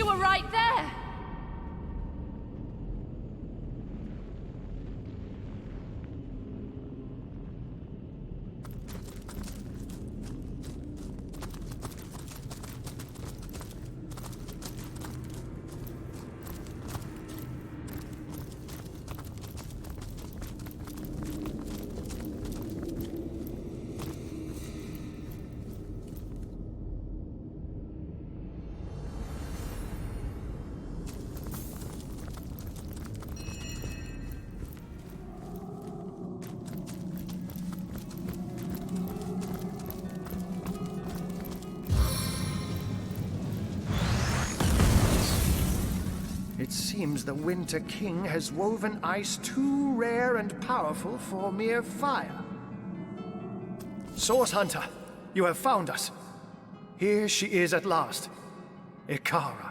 You were right there! It seems the Winter King has woven ice too rare and powerful for mere fire. Source Hunter, you have found us. Here she is at last, Ikara.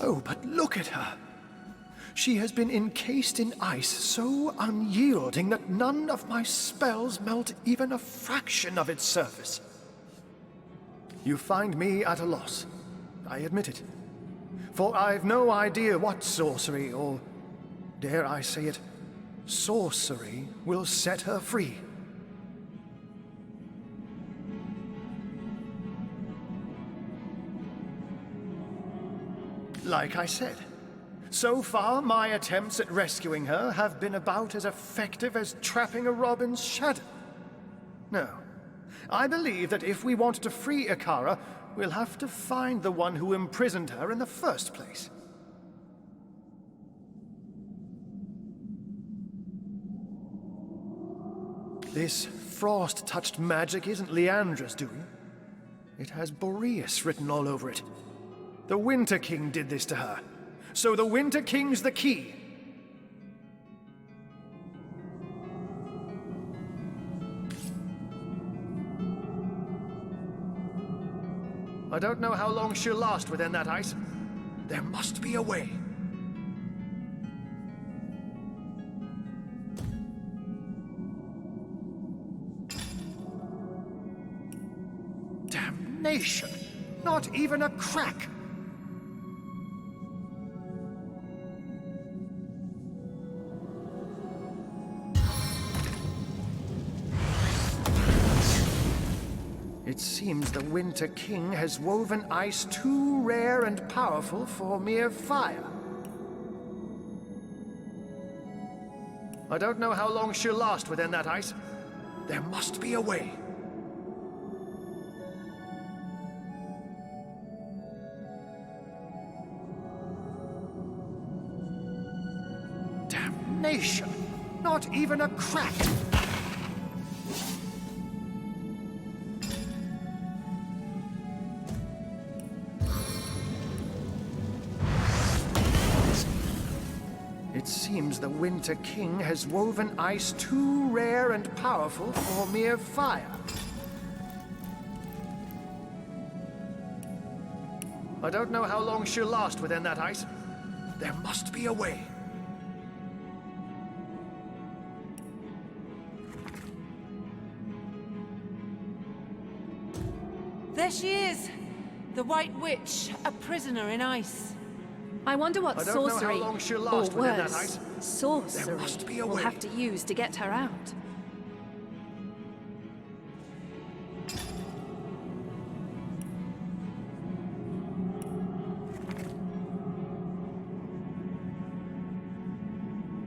Oh, but look at her. She has been encased in ice so unyielding that none of my spells melt even a fraction of its surface. You find me at a loss. I admit it. For I've no idea what sorcery, or dare I say it, sorcery, will set her free. Like I said, so far my attempts at rescuing her have been about as effective as trapping a robin's shadow. No, I believe that if we want to free Ikara, we'll have to find the one who imprisoned her in the first place. This frost-touched magic isn't Leandra's doing. It has Boreas written all over it. The Winter King did this to her. So the Winter King's the key. I don't know how long she'll last within that ice. There must be a way. Damnation! Not even a crack! It seems the Winter King has woven ice too rare and powerful for mere fire. I don't know how long she'll last within that ice. There must be a way. Damnation! Not even a crack! It seems the Winter King has woven ice too rare and powerful for mere fire. I don't know how long she'll last within that ice. There must be a way. There she is! The White Witch, a prisoner in ice. I wonder what I don't know how sorcery, long she'll or last within that worse, ice. sorcery, There must be a we'll way. have to use to get her out.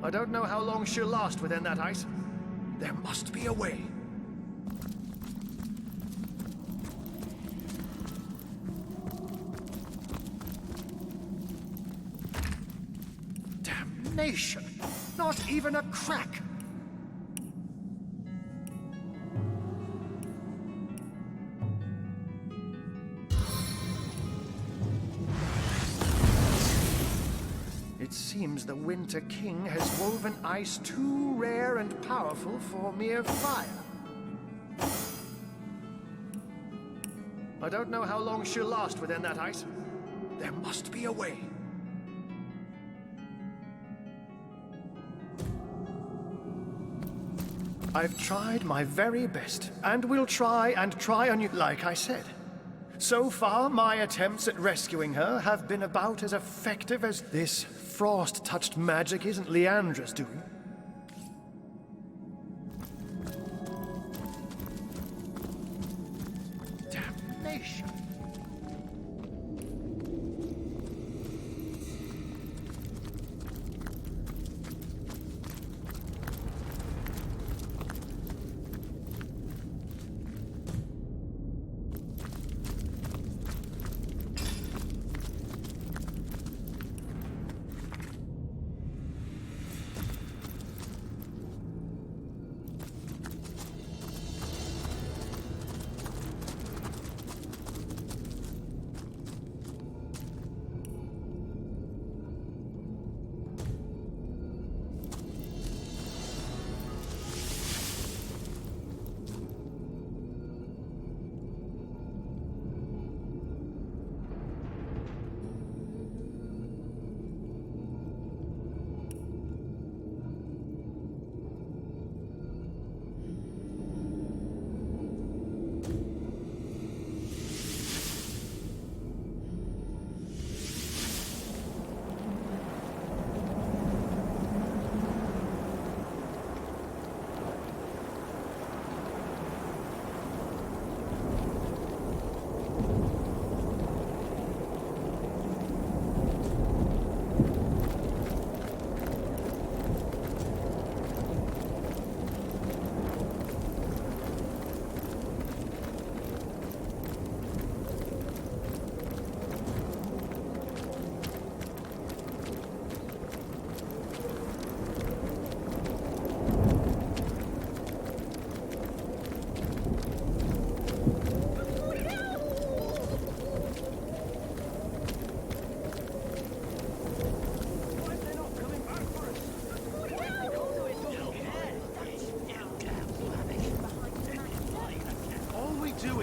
I don't know how long she'll last within that ice. There must be a way. Damnation! Not even a crack! It seems the Winter King has woven ice too rare and powerful for mere fire. I don't know how long she'll last within that ice. There must be a way. I've tried my very best, and will try on you, like I said. So far, my attempts at rescuing her have been about as effective as this frost-touched magic isn't Leandra's doing. Damnation!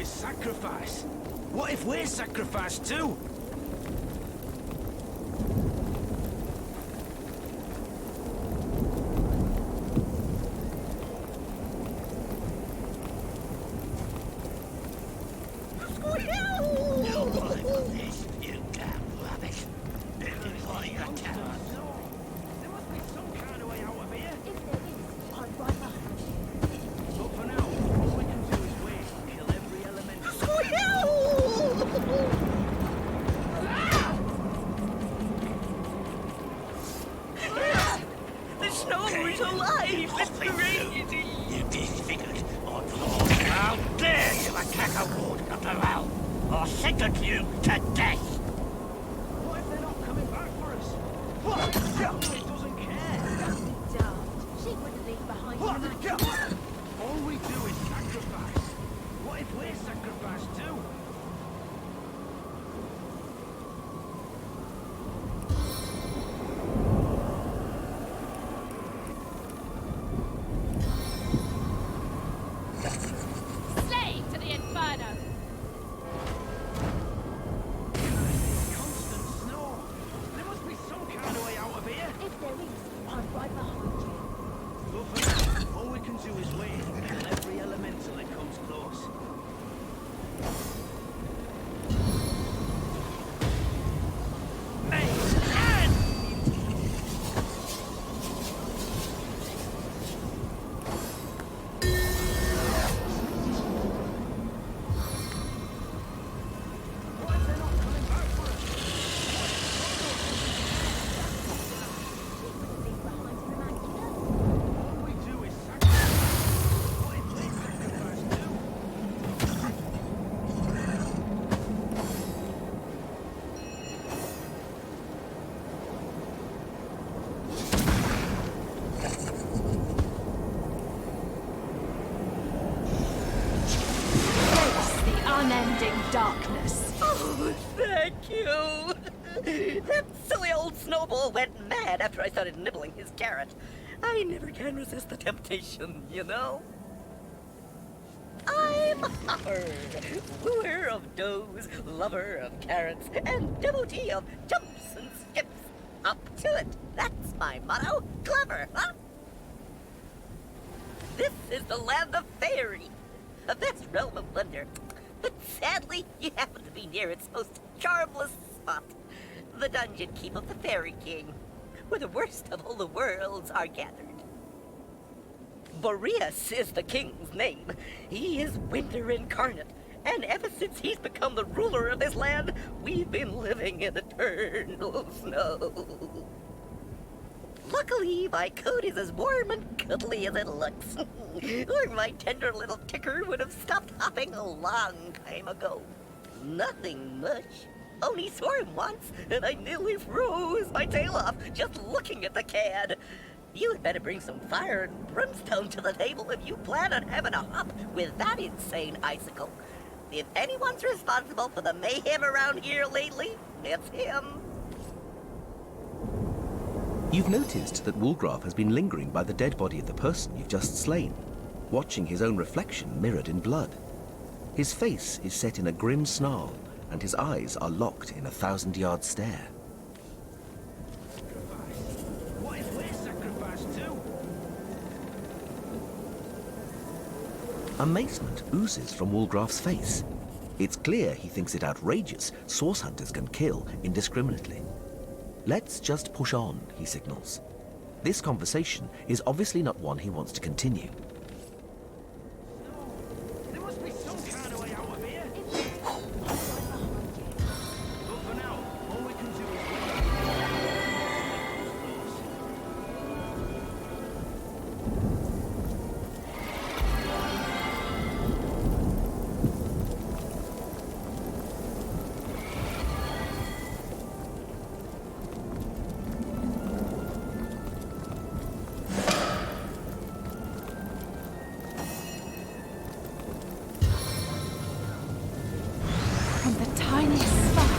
Sacrifice? What if we're sacrificed too? Thank you! That silly old snowball went mad after I started nibbling his carrot. I never can resist the temptation, you know? I'm Hopper, wooer of does, lover of carrots, and devotee of jumps and skips. Up to it. That's my motto. Clever, huh? This is the land of fairy, a vast realm of wonder. But sadly, you happen to be near its most charmless spot, the dungeon keep of the Fairy King, where the worst of all the worlds are gathered. Boreas is the king's name. He is winter incarnate, and ever since he's become the ruler of this land, we've been living in eternal snow. Luckily, my coat is as warm and cuddly as it looks, or my tender little ticker would have stopped hopping a long time ago. Nothing much. Only swore him once, and I nearly froze my tail off just looking at the cad. You had better bring some fire and brimstone to the table if you plan on having a hop with that insane icicle. If anyone's responsible for the mayhem around here lately, it's him. You've noticed that Woolgraf has been lingering by the dead body of the person you've just slain, watching his own reflection mirrored in blood. His face is set in a grim snarl, and his eyes are locked in a 1,000-yard stare. What if we're sacrificed too? Amazement oozes from Woolgraf's face. It's clear he thinks it outrageous source hunters can kill indiscriminately. Let's just push on, he signals. This conversation is obviously not one he wants to continue. There must be some kind of way out of here. But for now, all we can do is From the tiniest spark.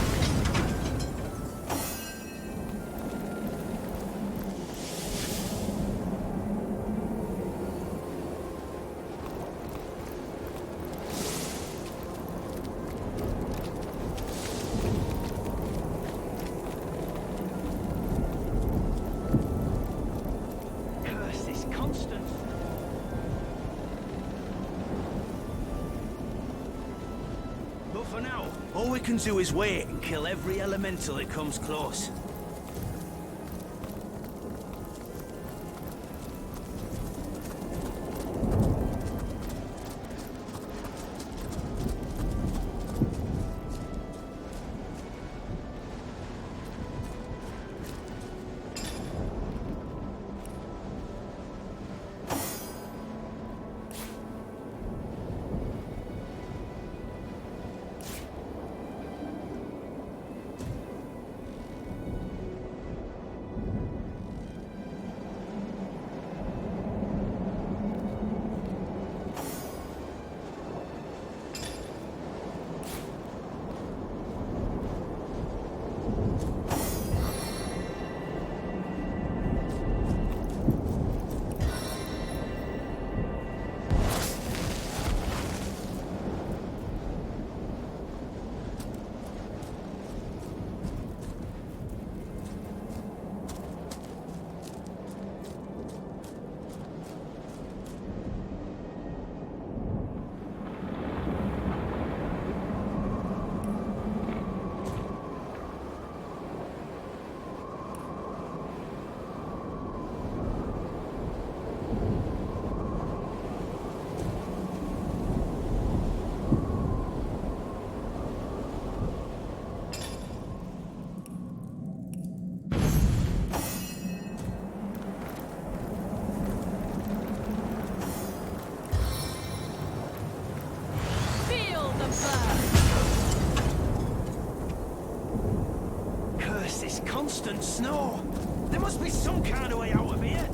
curse this constant. But for now, all we can do is wait and kill every elemental that comes close. Feel the burn. Curse this constant snow. There must be some kind of way out of here.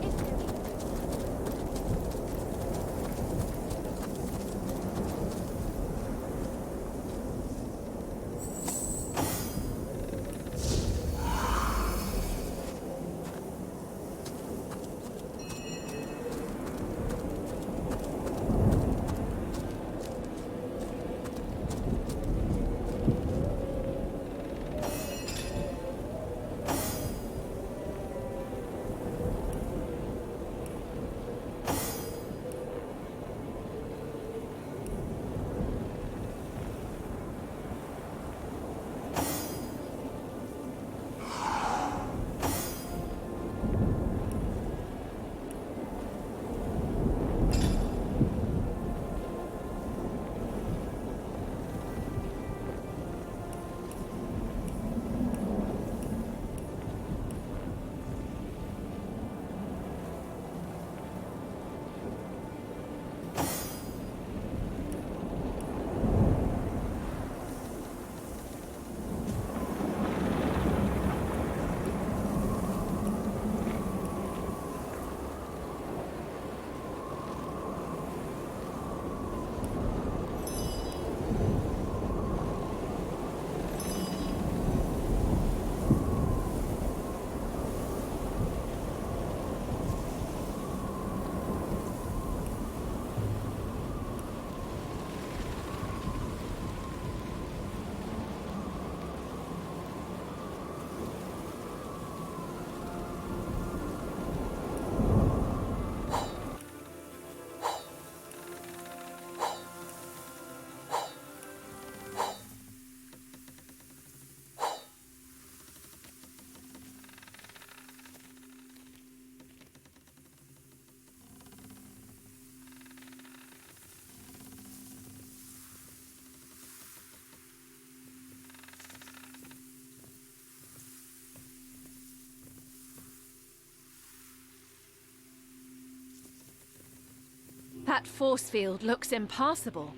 That force field looks impassable.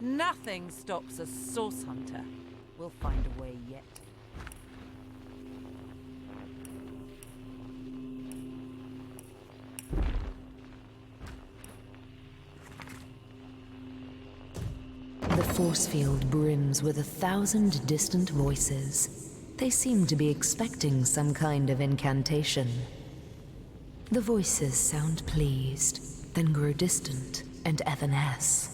Nothing stops a source hunter. We'll find a way yet. The force field brims with 1,000 distant voices. They seem to be expecting some kind of incantation. The voices sound pleased, then grow distant and evanesce.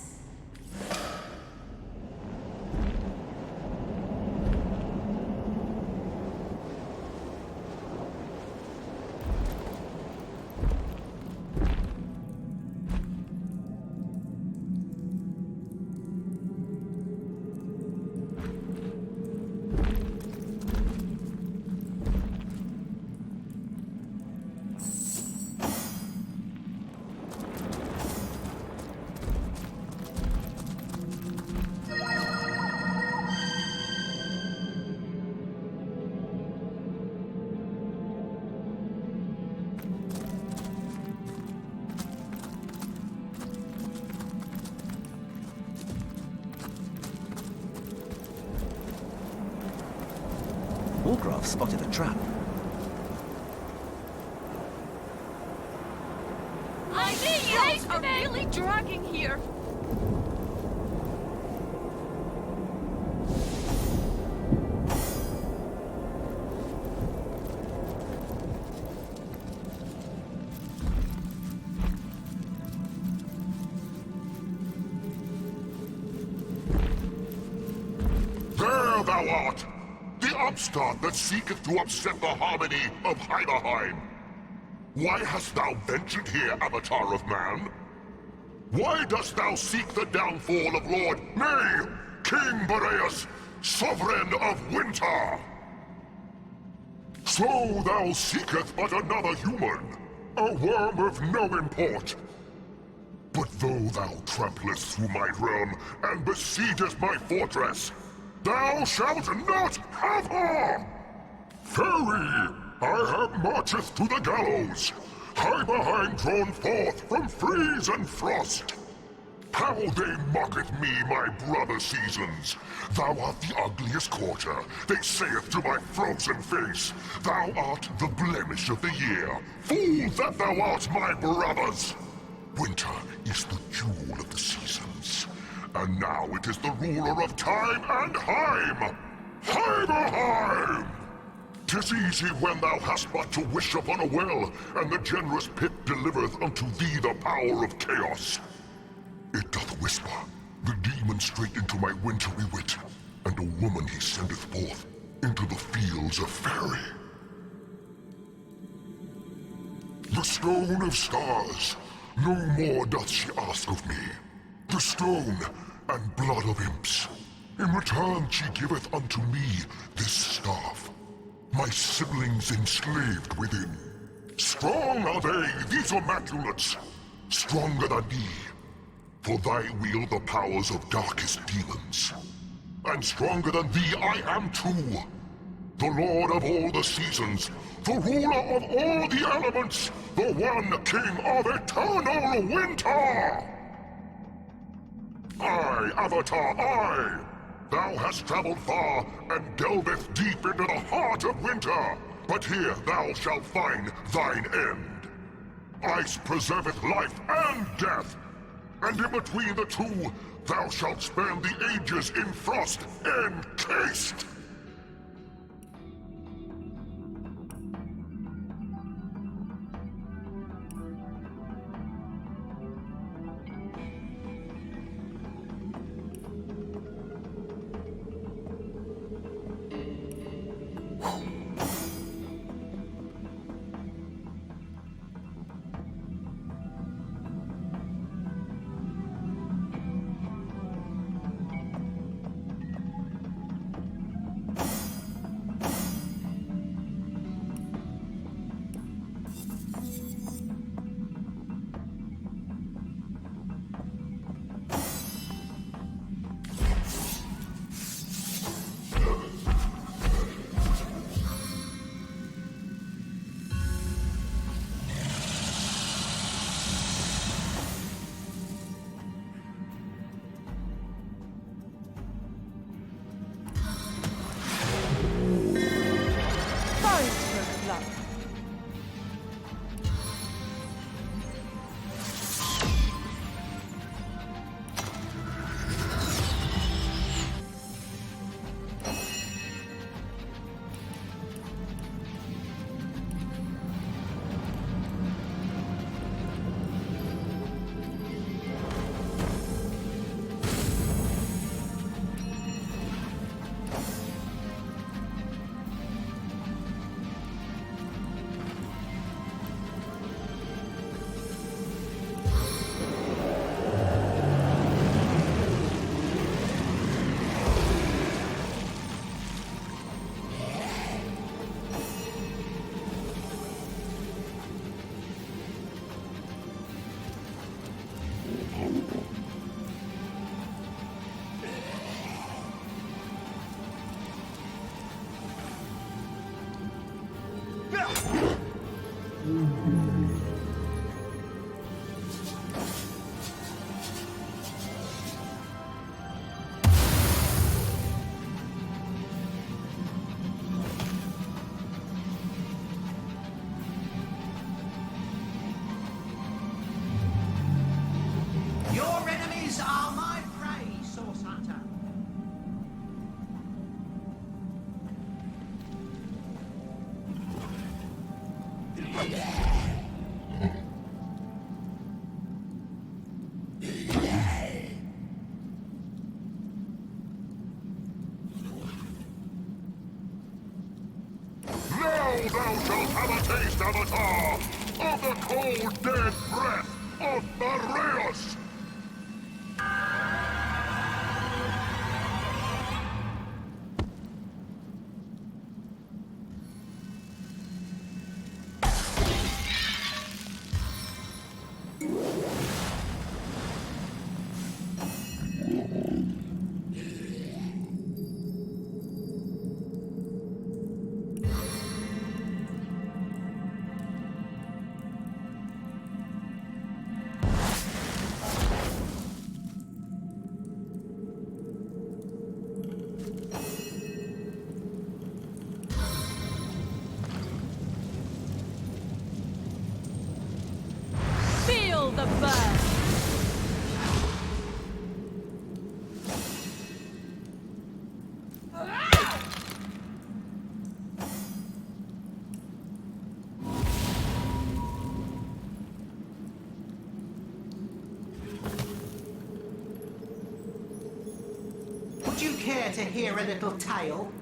Wargraf spotted a trap. I knew you are really dragging here. There thou art! The upstart that seeketh to upset the harmony of Heimerheim! Why hast thou ventured here, Avatar of Man? Why dost thou seek the downfall of Lord, nay, King Boreas, Sovereign of Winter? So thou seeketh but another human, a worm of no import. But though thou tramplest through my realm and besiegest my fortress, thou shalt not have her! Fairy, I have marcheth to the gallows, Heimerheim drawn forth from freeze and frost. How they mocketh me, my brother seasons! Thou art the ugliest quarter, they saith to my frozen face. Thou art the blemish of the year, fool that thou art, my brothers! Winter is the jewel of the seasons, and now it is the ruler of time and Heim! Heimerheim! 'Tis easy when thou hast but to wish upon a well, and the generous pit delivereth unto thee the power of chaos. It doth whisper, the demon straight into my wintry wit, and a woman he sendeth forth into the fields of Faerie. The Stone of Stars, no more doth she ask of me. The stone and blood of imps. In return she giveth unto me this staff, my siblings enslaved within. Strong are they, these immaculates, stronger than thee. For thy wield the powers of darkest demons. And stronger than thee I am too. The Lord of all the seasons, the ruler of all the elements, the one King of eternal winter! I, Avatar, I! Thou hast traveled far and delveth deep into the heart of winter, but here thou shalt find thine end. Ice preserveth life and death, and in between the two thou shalt spend the ages in frost encased. Your enemies are my prey, Source Hunter. Now thou shalt have a taste, Avatar, of the cold, dead breath of Mareus! Feel the burn! Would you care to hear a little tale?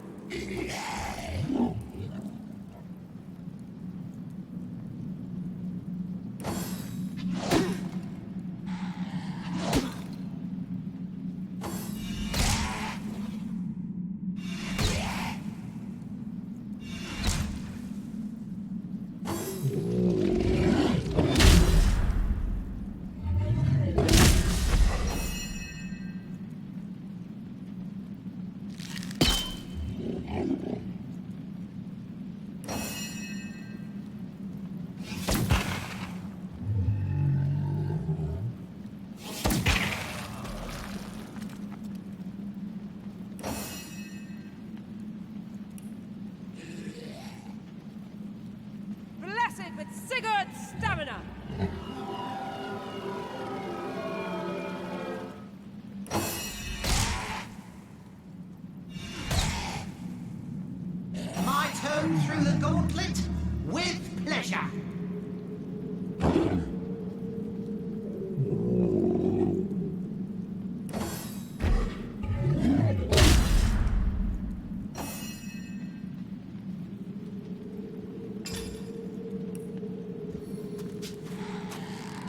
Blessed with Sigurd's stamina! My turn through the gauntlet? With pleasure.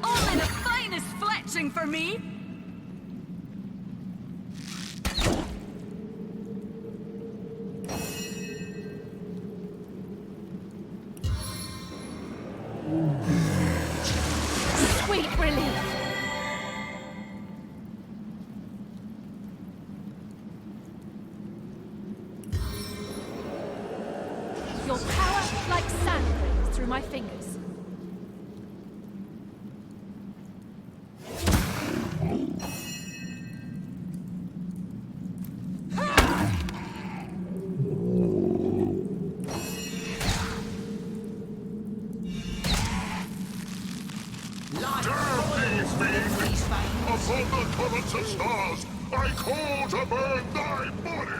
Only the finest fletching for me! Sweet relief! Your power like sand grains through my fingers. Damn these things! Upon the currents of stars, I call to burn thy body!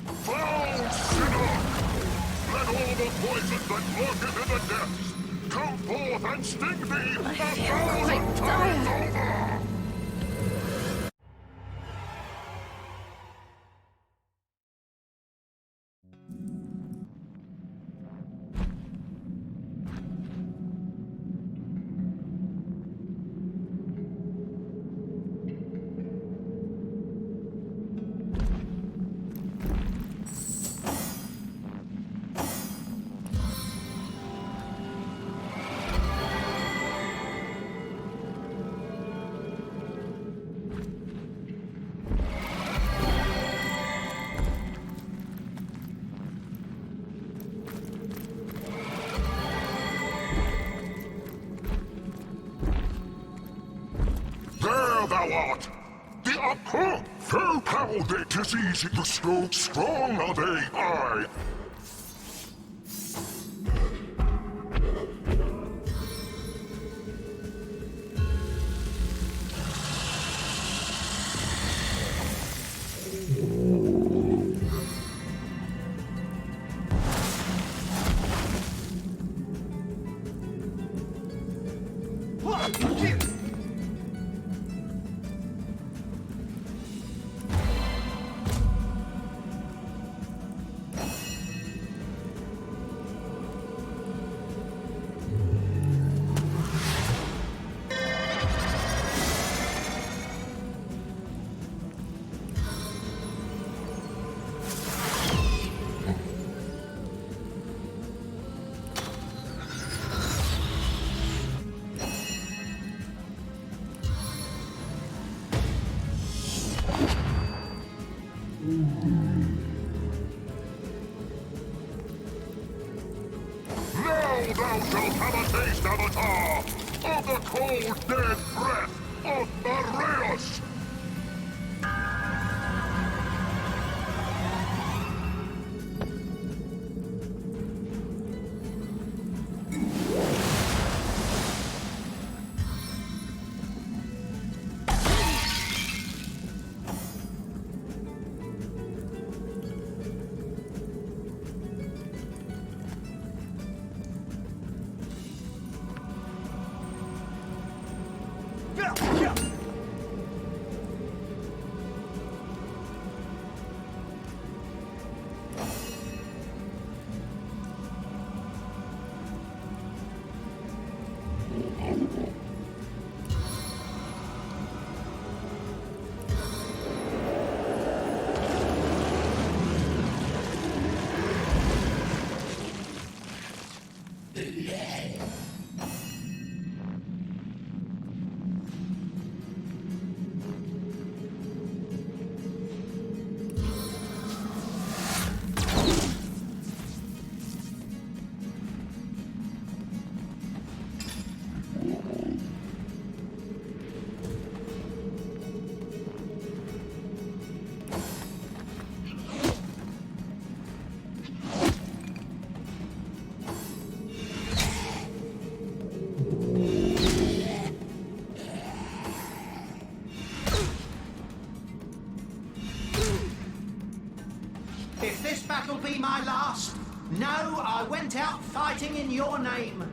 Foul sinner! Let all the poison that lurketh in the depths come forth and sting thee 1,000 times over! There thou art! The upper! Fair how they disease the so strong are they, aye! Now thou shalt have a taste, Avatar, of the cold, dead breath of Boreas! If this battle be my last, know I went out fighting in your name.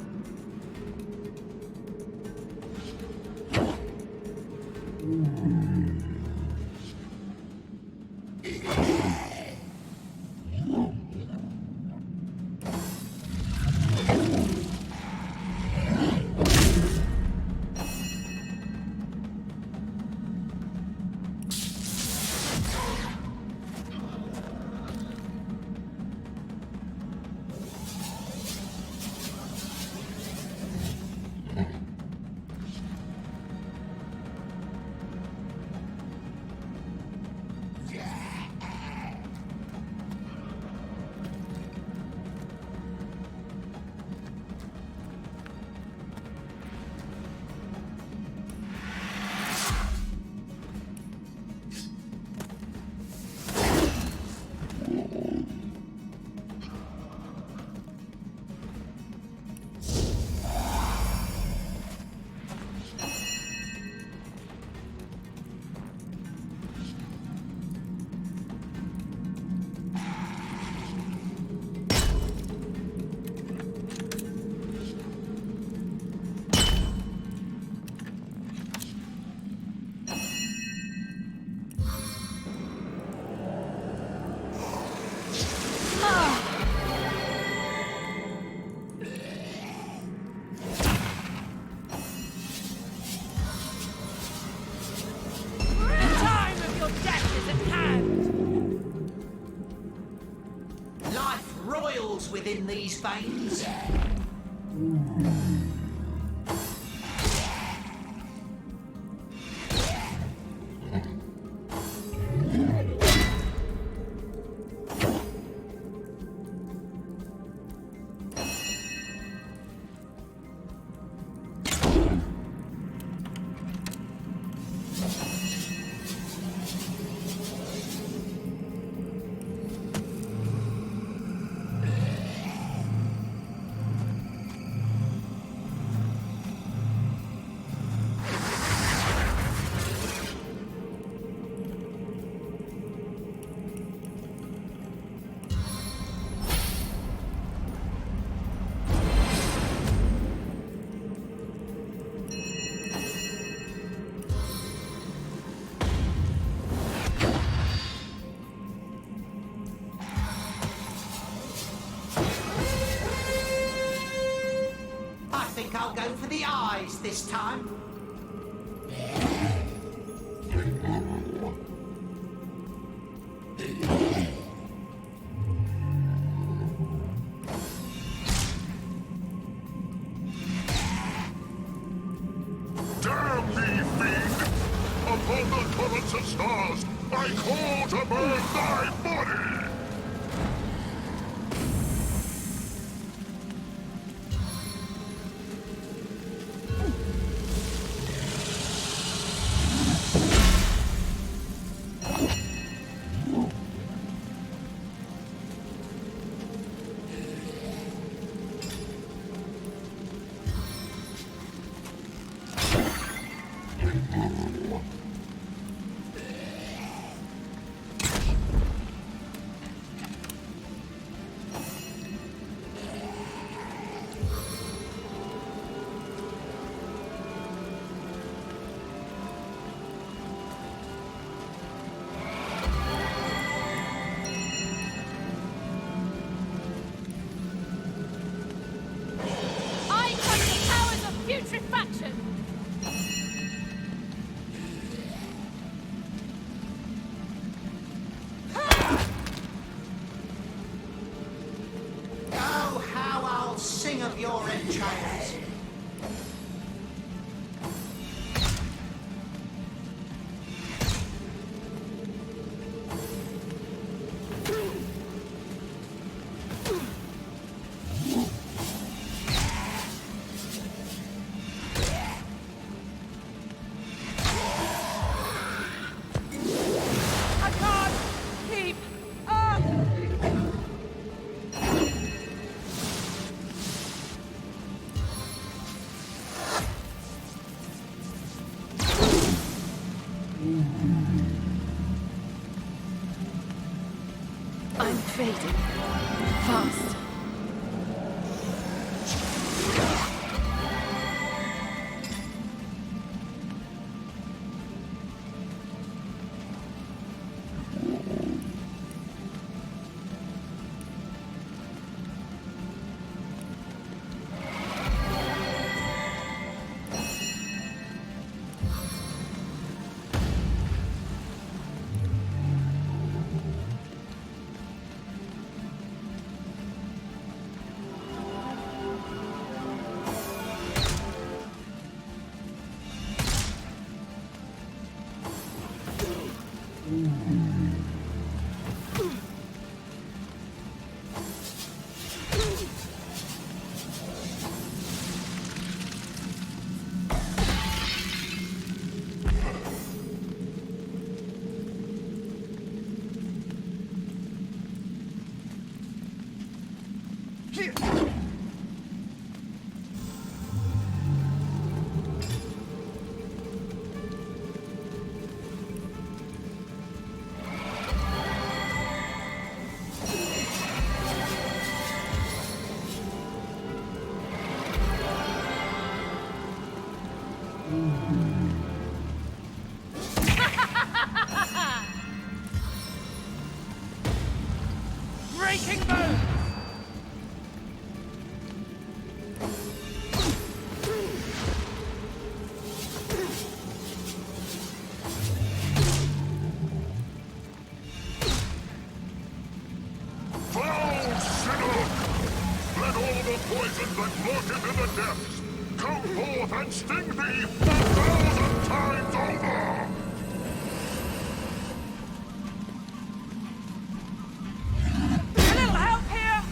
lives within these veins. I think I'll go for the eyes this time. Damn me, fiend! Upon the currents of stars, I call to burn thy body! I trust the powers of putrefaction! Oh, how I'll sing of your entrails. I can't keep up! I'm fading. Fast. Breaking bones! Foul sinner! poison that lurketh in the depths! Come forth and sting me 1,000 times over! A little help here?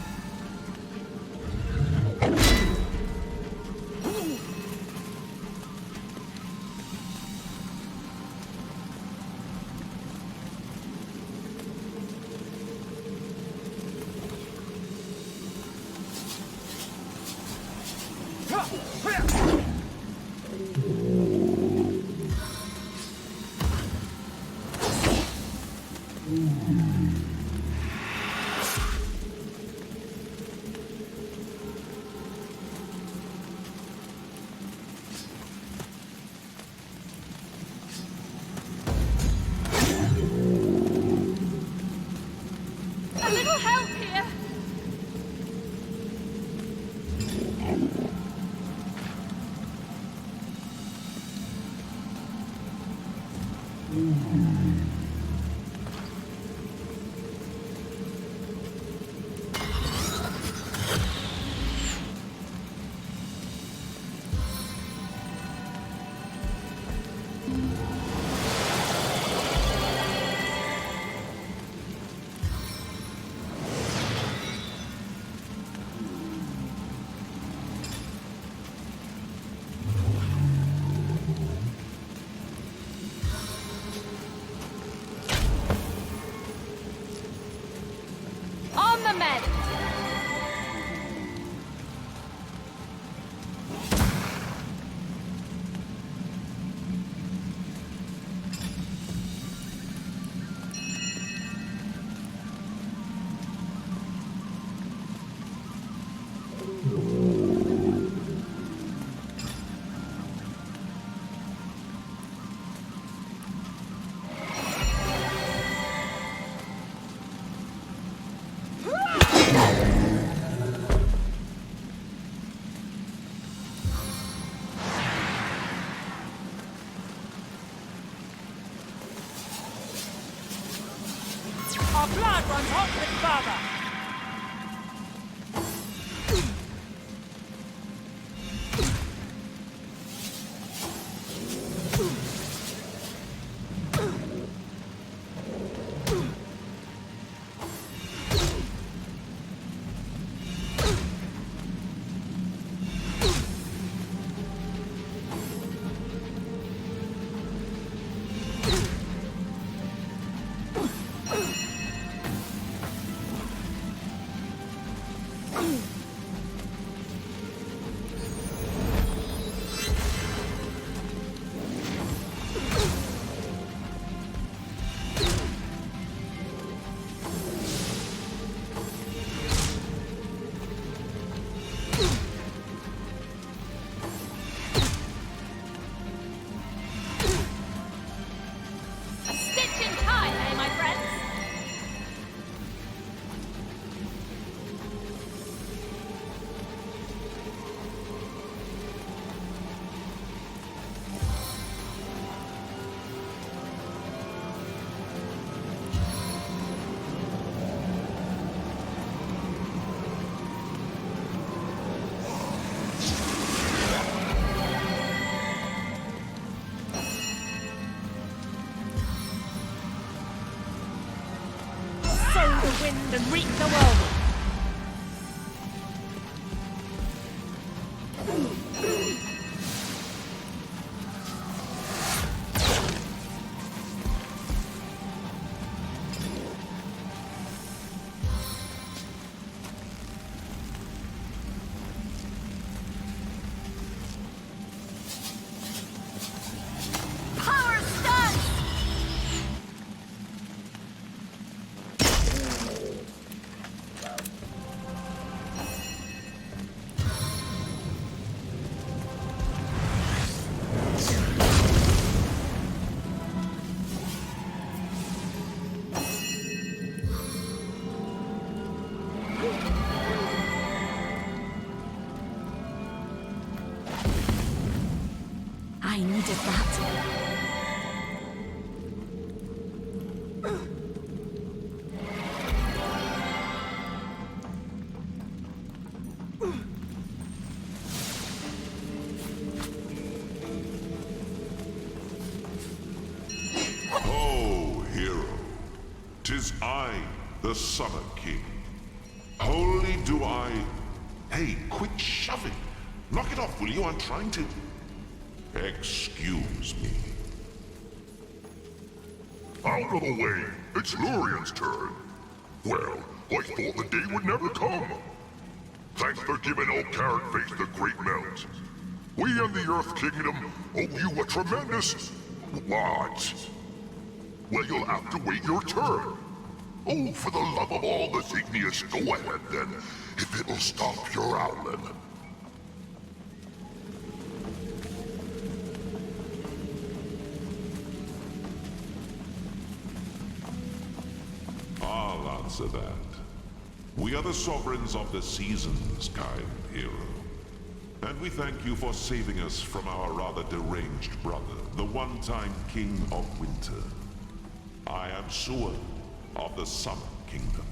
A little help here? On the mend! Our blood runs hot with father! A stitch in time, eh, my friends? Sow the wind and reap the whirlwind. Power stance! I needed that. Summer King. Holy do I... Hey, quit shoving! Knock it off, will you? I'm trying to... Excuse me. Out of the way! It's Lurian's turn! Well, I thought the day would never come! Thanks for giving old Carrot Face the great melt. We and the Earth Kingdom owe you a tremendous... what? Well, you'll have to wait your turn. Oh, for the love of all that's igneous, go ahead then, if it'll stop your owling. I'll answer that. We are the sovereigns of the seasons, kind hero. And we thank you for saving us from our rather deranged brother, the one-time King of Winter. I am Suan of the Summer Kingdom.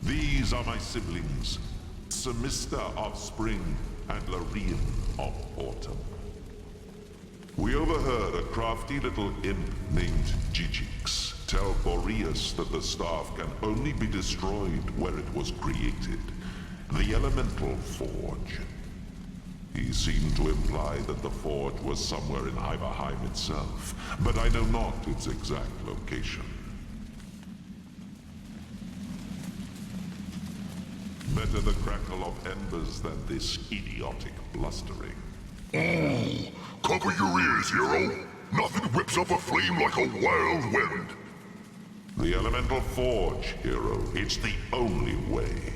These are my siblings, Semista of Spring and Lorien of Autumn. We overheard a crafty little imp named Gigix tell Boreas that the staff can only be destroyed where it was created, the Elemental Forge. He seemed to imply that the forge was somewhere in Iverheim itself, but I know not its exact location. Better the crackle of embers than this idiotic blustering. Oh, cover your ears, hero! Nothing whips up a flame like a wild wind! The Elemental Forge, hero. It's the only way.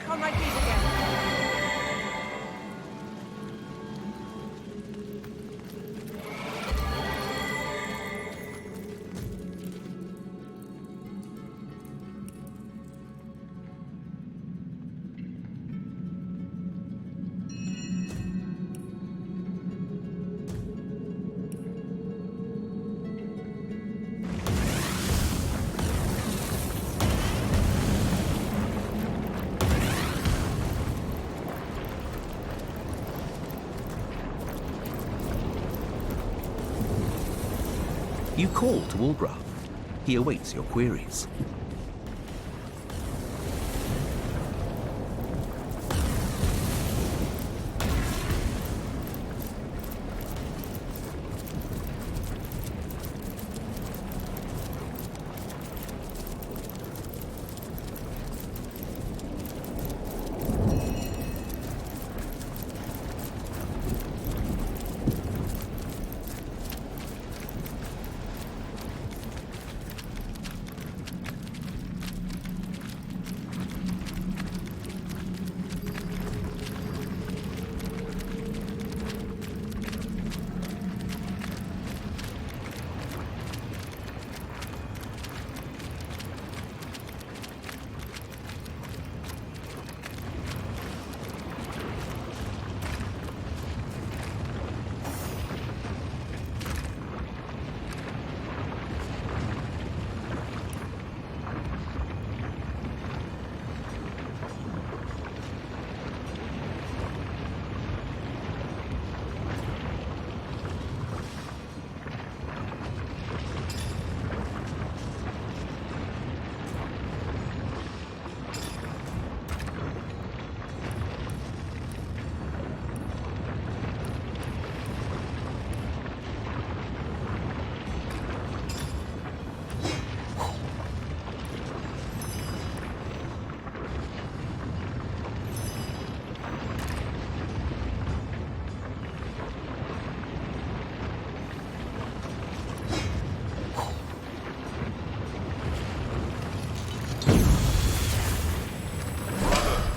back on my feet again. You call to Wolgraf. He awaits your queries.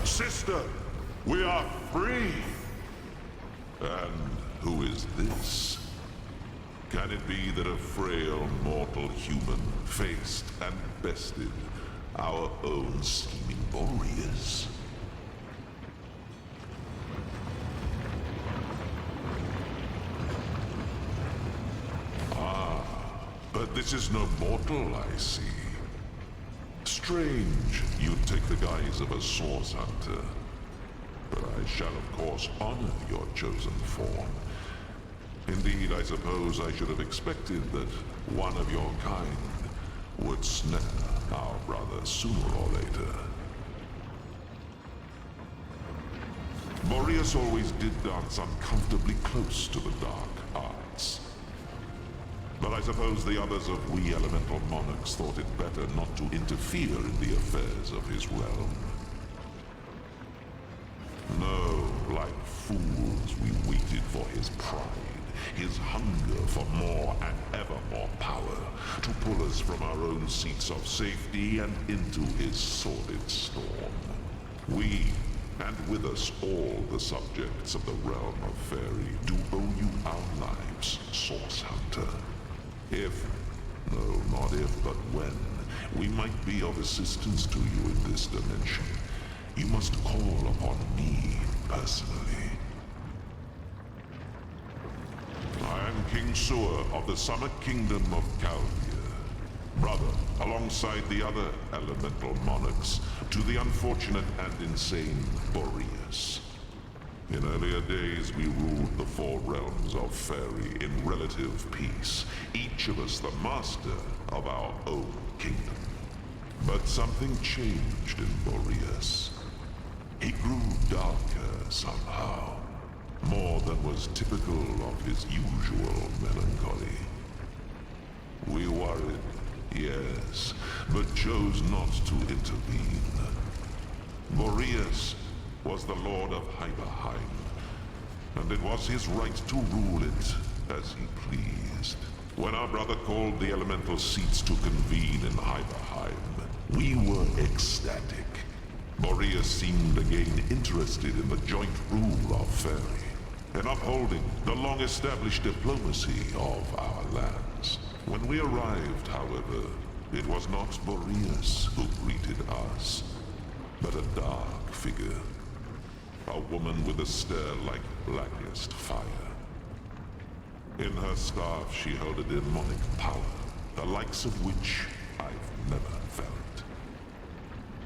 Sister, we are free! And who is this? Can it be that a frail mortal human faced and bested our own scheming Boreas? Ah, but this is no mortal, I see. Strange you'd take the guise of a source hunter. But I shall of course honor your chosen form. Indeed, I suppose I should have expected that one of your kind would snare our brother sooner or later. Boreas always did dance uncomfortably close to the dark arts. But I suppose the others of we elemental monarchs thought it better not to interfere in the affairs of his realm. No, like fools, we waited for his pride, his hunger for more and ever more power, to pull us from our own seats of safety and into his sordid storm. We, and with us all the subjects of the realm of Fairy, do owe you our lives, Source Hunter. If, no, not if, but when, we might be of assistance to you in this dimension, you must call upon me personally. I am King Sewer of the Summer Kingdom of Calvia, brother, alongside the other elemental monarchs, to the unfortunate and insane Boreas. In earlier days, we ruled the four realms of Fairy in relative peace, each of us the master of our own kingdom. But something changed in Boreas. He grew darker somehow, more than was typical of his usual melancholy. We worried, yes, but chose not to intervene. Boreas was the Lord of Hyberheim, and it was his right to rule it as he pleased. When our brother called the elemental seats to convene in Hyberheim, we were ecstatic. Boreas seemed again interested in the joint rule of Faerie, in upholding the long-established diplomacy of our lands. When we arrived, however, it was not Boreas who greeted us, but a dark figure. A woman with a stare like blackest fire. In her staff she held a demonic power, the likes of which I've never felt.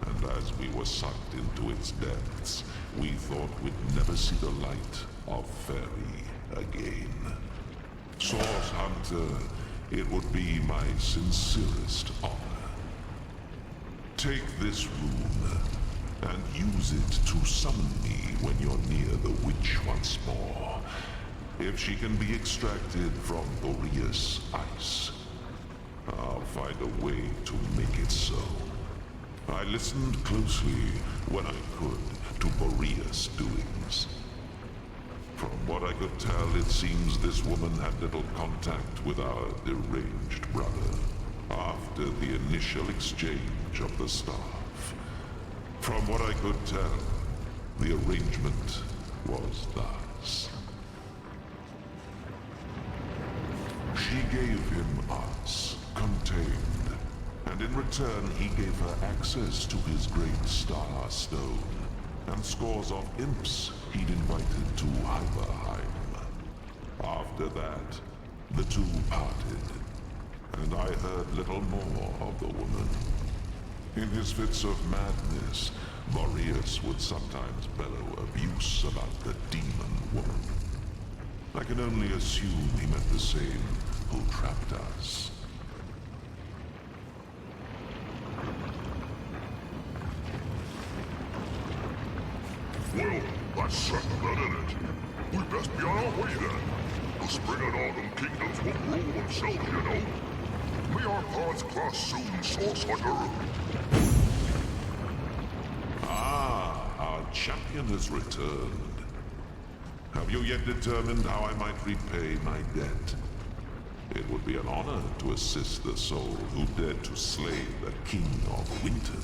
And as we were sucked into its depths, we thought we'd never see the light of Faerie again. Source Hunter, it would be my sincerest honor. Take this rune, and use it to summon me when you're near the witch once more. If she can be extracted from Boreas' ice, I'll find a way to make it so. I listened closely when I could to Boreas' doings. From what I could tell, it seems this woman had little contact with our deranged brother after the initial exchange of the staff. From what I could tell, the arrangement was thus. She gave him us, contained, and in return he gave her access to his great star stone, and scores of imps he'd invited to Hyberheim. After that, the two parted, and I heard little more of the woman. In his fits of madness, Boreas would sometimes bellow abuse about the demon woman. I can only assume he meant the same who trapped us. Well, that's certain that, isn't it? We'd best be on our way then. The spring and autumn kingdoms won't rule themselves, you know. May our paths cross soon, Source Hunter. Our champion has returned. Have you yet determined how I might repay my debt? It would be an honor to assist the soul who dared to slay the King of Winter.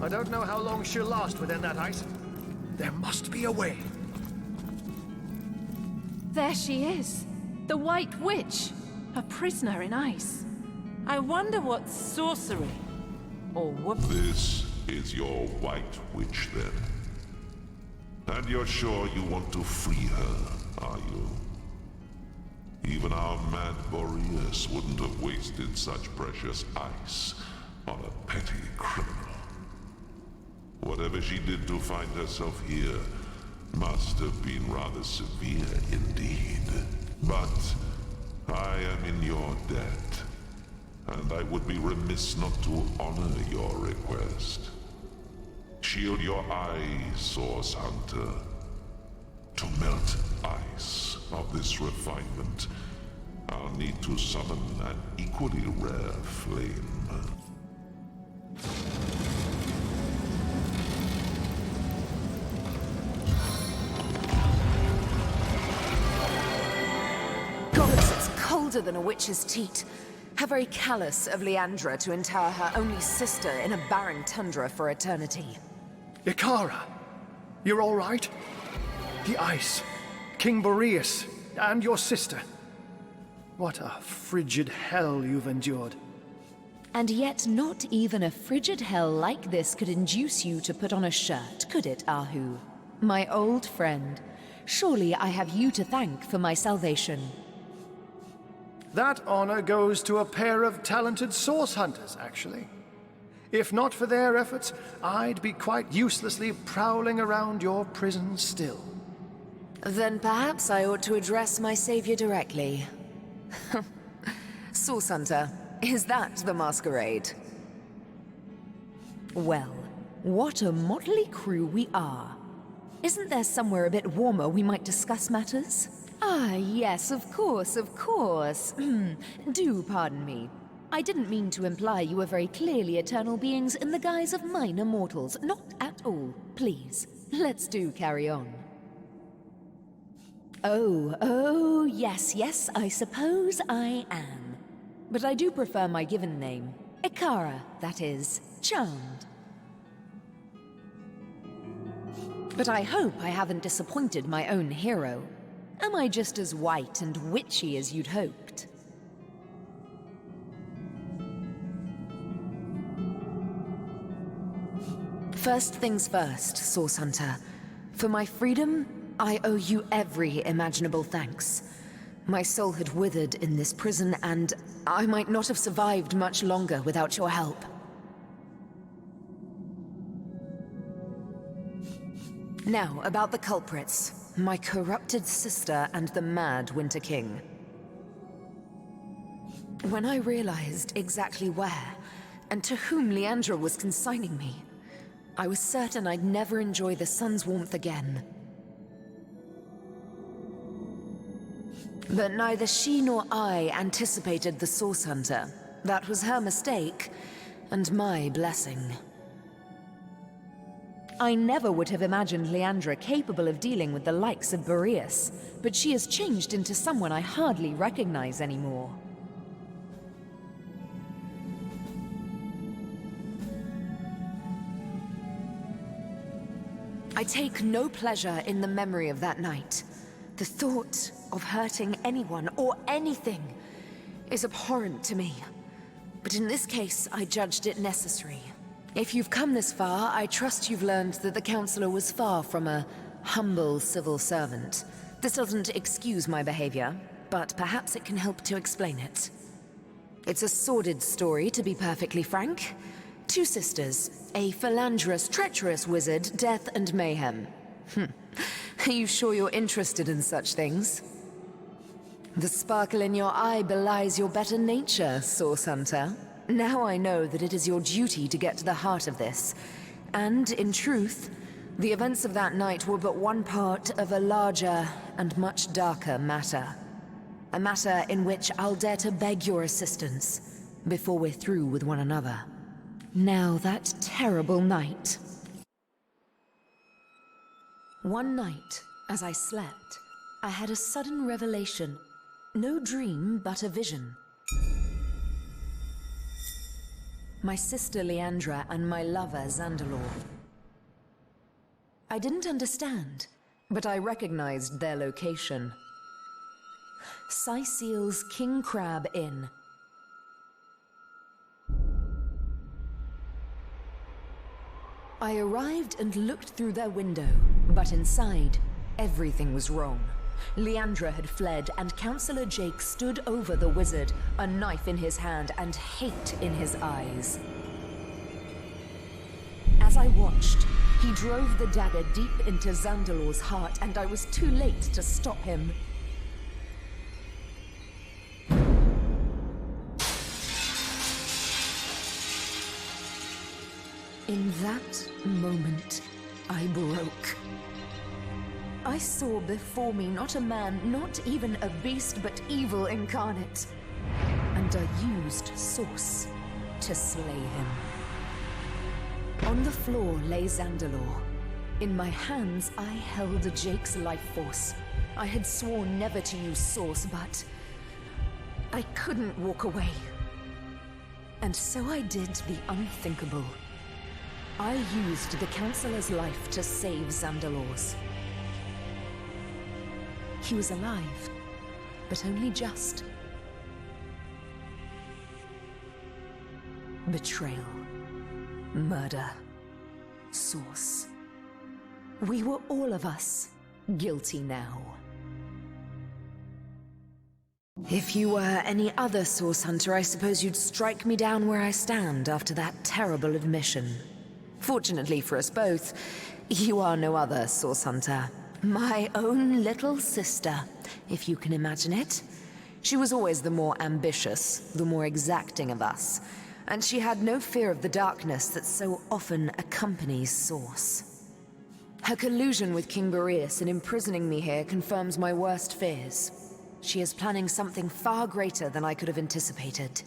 I don't know how long she'll last within that ice. There must be a way. There she is. The White Witch. A prisoner in ice. I wonder what sorcery or whoop. This is your White Witch, then? And you're sure you want to free her, are you? Even our mad Boreas wouldn't have wasted such precious ice on a petty criminal. Whatever she did to find herself here must have been rather severe indeed. But I am in your debt, and I would be remiss not to honor your request. Shield your eyes, Source Hunter. To melt ice of this refinement, I'll need to summon an equally rare flame. Goddess, it's colder than a witch's teat. How very callous of Leandra to entower her only sister in a barren tundra for eternity. Ikara, you're all right? The ice, King Boreas, and your sister. What a frigid hell you've endured. And yet not even a frigid hell like this could induce you to put on a shirt, could it, Ahu? My old friend, surely I have you to thank for my salvation. That honor goes to a pair of talented source hunters, actually. If not for their efforts, I'd be quite uselessly prowling around your prison still. Then perhaps I ought to address my savior directly. Source Hunter, is that the masquerade? Well, what a motley crew we are. Isn't there somewhere a bit warmer we might discuss matters? Ah, yes, of course, of course. Do pardon me. I didn't mean to imply you were very clearly eternal beings in the guise of minor mortals. Not at all. Please, let's do carry on. Oh, yes, I suppose I am. But I do prefer my given name. Ikara, that is. Charmed. But I hope I haven't disappointed my own hero. Am I just as white and witchy as you'd hoped? First things first, Source Hunter. For my freedom, I owe you every imaginable thanks. My soul had withered in this prison, and I might not have survived much longer without your help. Now, about the culprits. My corrupted sister and the mad Winter King. When I realized exactly where, and to whom Leandra was consigning me, I was certain I'd never enjoy the sun's warmth again. But neither she nor I anticipated the Source Hunter. That was her mistake, and my blessing. I never would have imagined Leandra capable of dealing with the likes of Boreas, but she has changed into someone I hardly recognize anymore. I take no pleasure in the memory of that night. The thought of hurting anyone or anything is abhorrent to me. But in this case, I judged it necessary. If you've come this far, I trust you've learned that the Counselor was far from a humble civil servant. This doesn't excuse my behavior, but perhaps it can help to explain it. It's a sordid story, to be perfectly frank. Two sisters, a philanderous, treacherous wizard, death and mayhem. Are you sure you're interested in such things? The sparkle in your eye belies your better nature, Source Hunter. Now I know that it is your duty to get to the heart of this. And, in truth, the events of that night were but one part of a larger and much darker matter. A matter in which I'll dare to beg your assistance before we're through with one another. Now that terrible night. One night, as I slept, I had a sudden revelation. No dream, but a vision. My sister Leandra and my lover Zandalor. I didn't understand, but I recognized their location. Syceel's King Crab Inn. I arrived and looked through their window, but inside, everything was wrong. Leandra had fled, and Counselor Jake stood over the wizard, a knife in his hand and hate in his eyes. As I watched, he drove the dagger deep into Zandalor's heart, and I was too late to stop him. In that moment, I broke. I saw before me not a man, not even a beast, but evil incarnate. And I used Source to slay him. On the floor lay Zandalor. In my hands, I held Jake's life force. I had sworn never to use Source, but I couldn't walk away. And so I did the unthinkable. I used the Counselor's life to save Zandalor's. He was alive, but only just. Betrayal. Murder. Source. We were all of us guilty now. If you were any other source hunter, I suppose you'd strike me down where I stand after that terrible admission. Fortunately for us both, you are no other source hunter. My own little sister, if you can imagine it. She was always the more ambitious, the more exacting of us, and she had no fear of the darkness that so often accompanies Source. Her collusion with King Boreas in imprisoning me here confirms my worst fears. She is planning something far greater than I could have anticipated.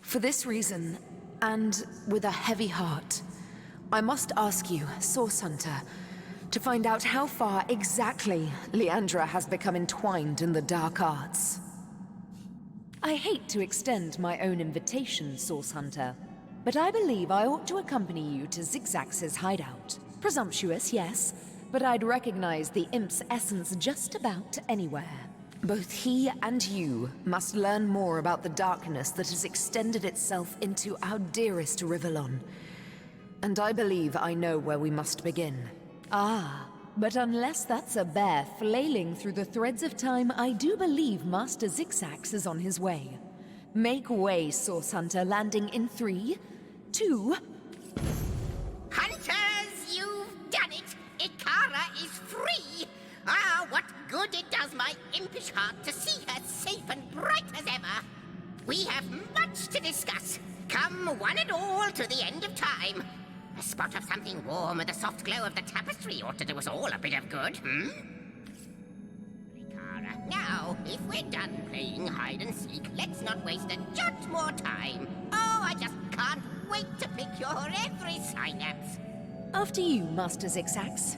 For this reason, and with a heavy heart, I must ask you, Source Hunter, to find out how far exactly Leandra has become entwined in the dark arts. I hate to extend my own invitation, Source Hunter, but I believe I ought to accompany you to Zigzax's hideout. Presumptuous, yes, but I'd recognize the imp's essence just about anywhere. Both he and you must learn more about the darkness that has extended itself into our dearest Rivellon. And I believe I know where we must begin. Ah, but unless that's a bear flailing through the threads of time, I do believe Master Zigzax is on his way. Make way, Source Hunter, landing in 3, 2... Hunters, you've done it! Ikara is free! Ah, what good it does my impish heart to see her safe and bright as ever! We have much to discuss. Come one and all to the end of time. A spot of something warm and the soft glow of the tapestry ought to do us all a bit of good, Ikara, now, if we're done playing hide and seek, let's not waste a jot more time. Oh, I just can't wait to pick your every synapse. After you, Master Zigzax.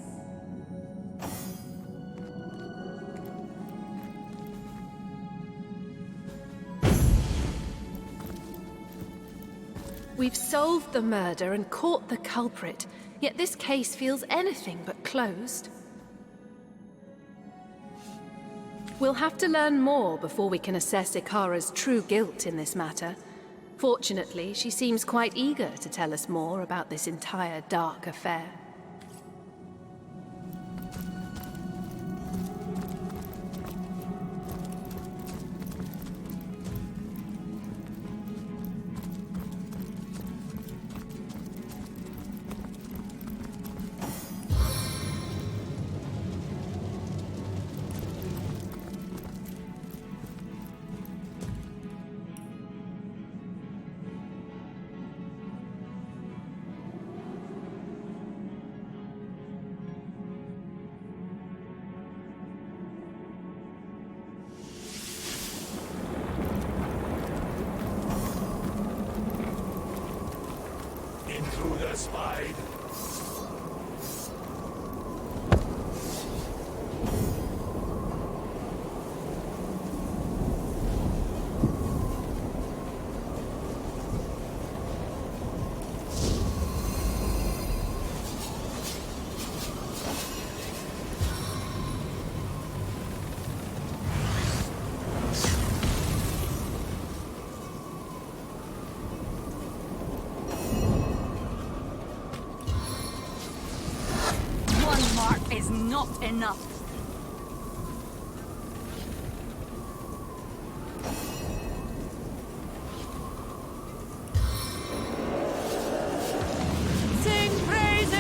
We've solved the murder and caught the culprit, yet this case feels anything but closed. We'll have to learn more before we can assess Ikara's true guilt in this matter. Fortunately, she seems quite eager to tell us more about this entire dark affair. Into the spine. Is not enough. Sing praises!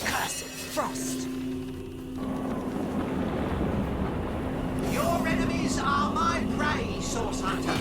Cursed frost! Your enemies are my prey, Source Hunter.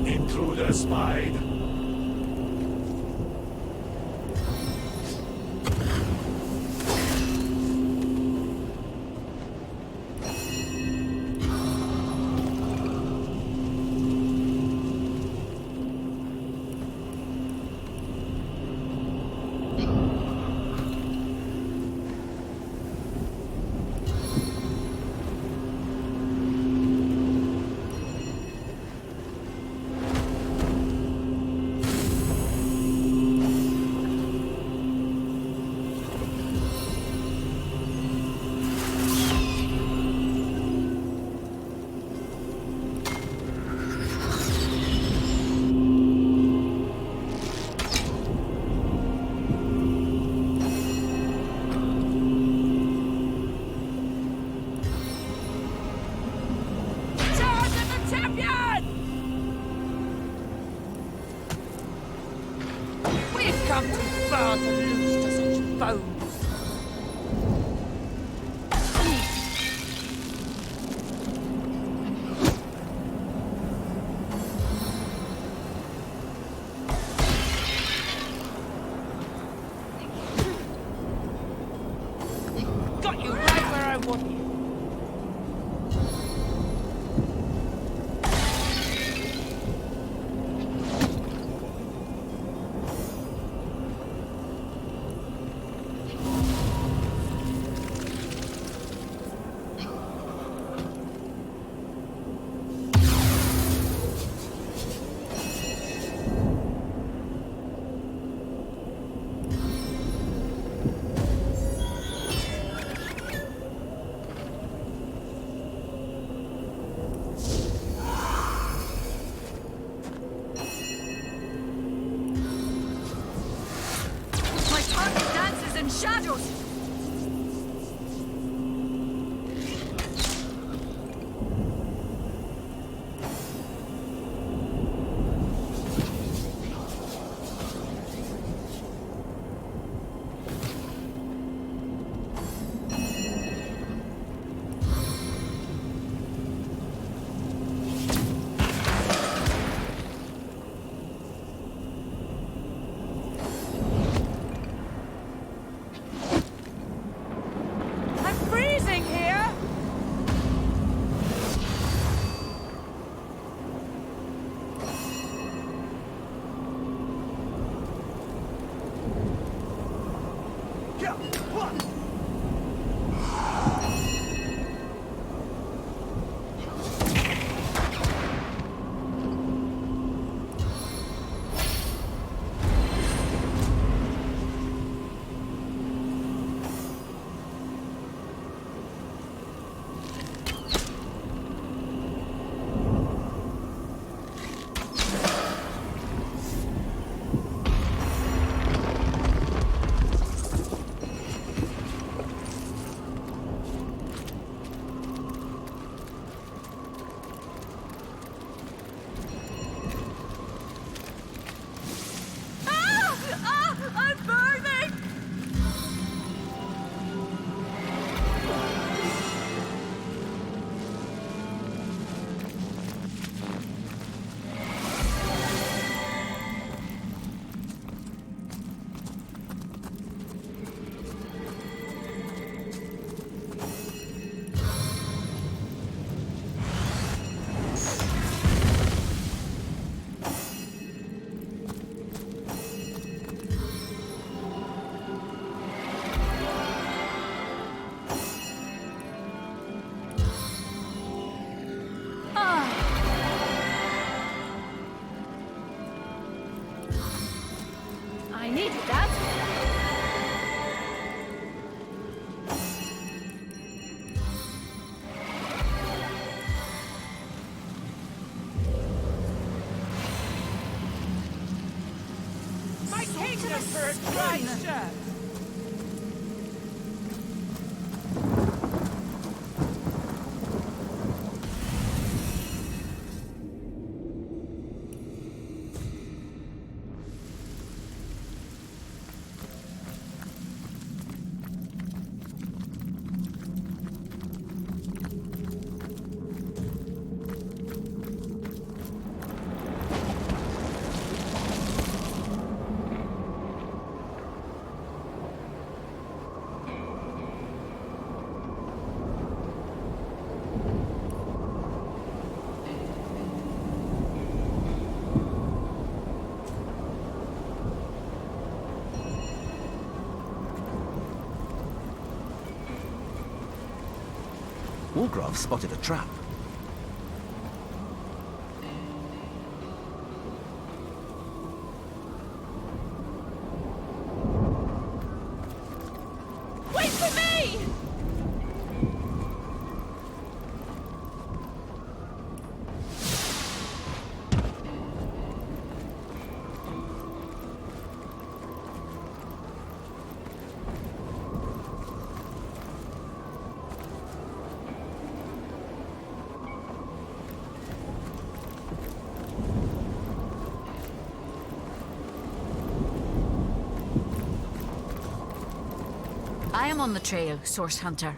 Intruder spied. Come too far to lose to such foes. Got you right where I want you. Shadows! taken us for a treasure! Wolgraf spotted a trap. Wait for me! I am on the trail, Source Hunter.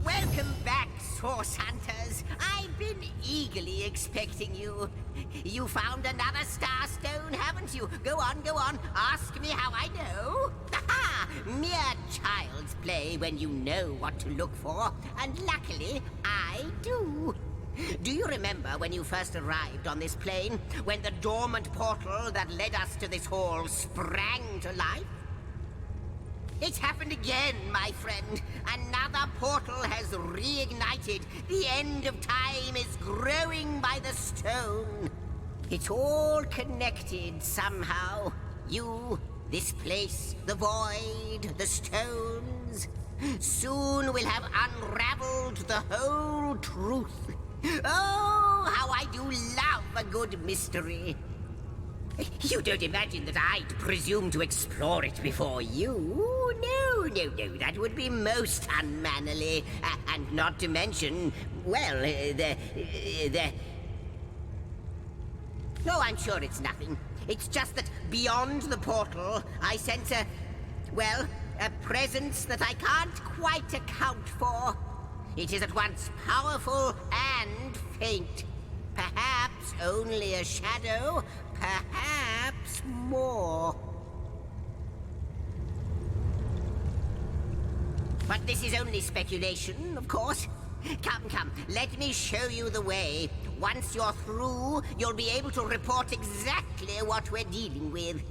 Welcome back, Source Hunters. I've been eagerly expecting you. You found another Starstone, haven't you? Go on. Ask me how I know. Ha! Mere child's play when you know what to look for. And luckily, I do. Do you remember when you first arrived on this plane? When the dormant portal that led us to this hall sprang to life? It's happened again, my friend. Another portal has reignited. The end of time is growing by the stone. It's all connected somehow. You, this place, the void, the stones. Soon we'll have unraveled the whole truth. Oh, how I do love a good mystery. You don't imagine that I'd presume to explore it before you? No, that would be most unmannerly. And not to mention, well, No, I'm sure it's nothing. It's just that beyond the portal, I sense a presence that I can't quite account for. It is at once powerful and faint. Perhaps only a shadow, perhaps more. But this is only speculation, of course. Come, let me show you the way. Once you're through, you'll be able to report exactly what we're dealing with.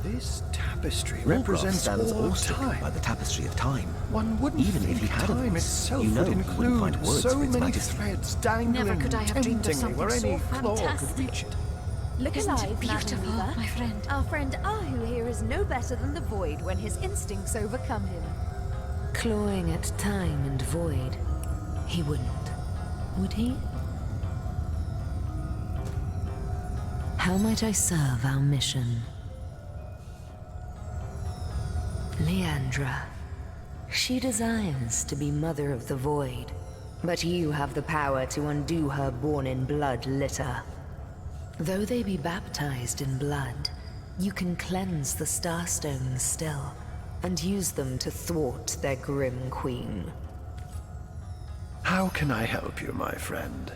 This tapestry Wolgraf represents stands all of awestruck time. by the tapestry of time. One wouldn't Even think if he had a time voice, itself you know would he wouldn't find include words so for its many majesty. threads dangling Never could I have dreamed of temptingly something where so any claw could fantastic. reach it. Look Isn't it alive, Madam beautiful, Weaver. my friend? Our friend Ahu here is no better than the Void when his instincts overcome him. Clawing at time and void, He wouldn't, would he? How might I serve our mission? Leandra. She desires to be Mother of the Void, but you have the power to undo her born-in-blood litter. Though they be baptized in blood, you can cleanse the Starstones still, and use them to thwart their grim queen. How can I help you, my friend?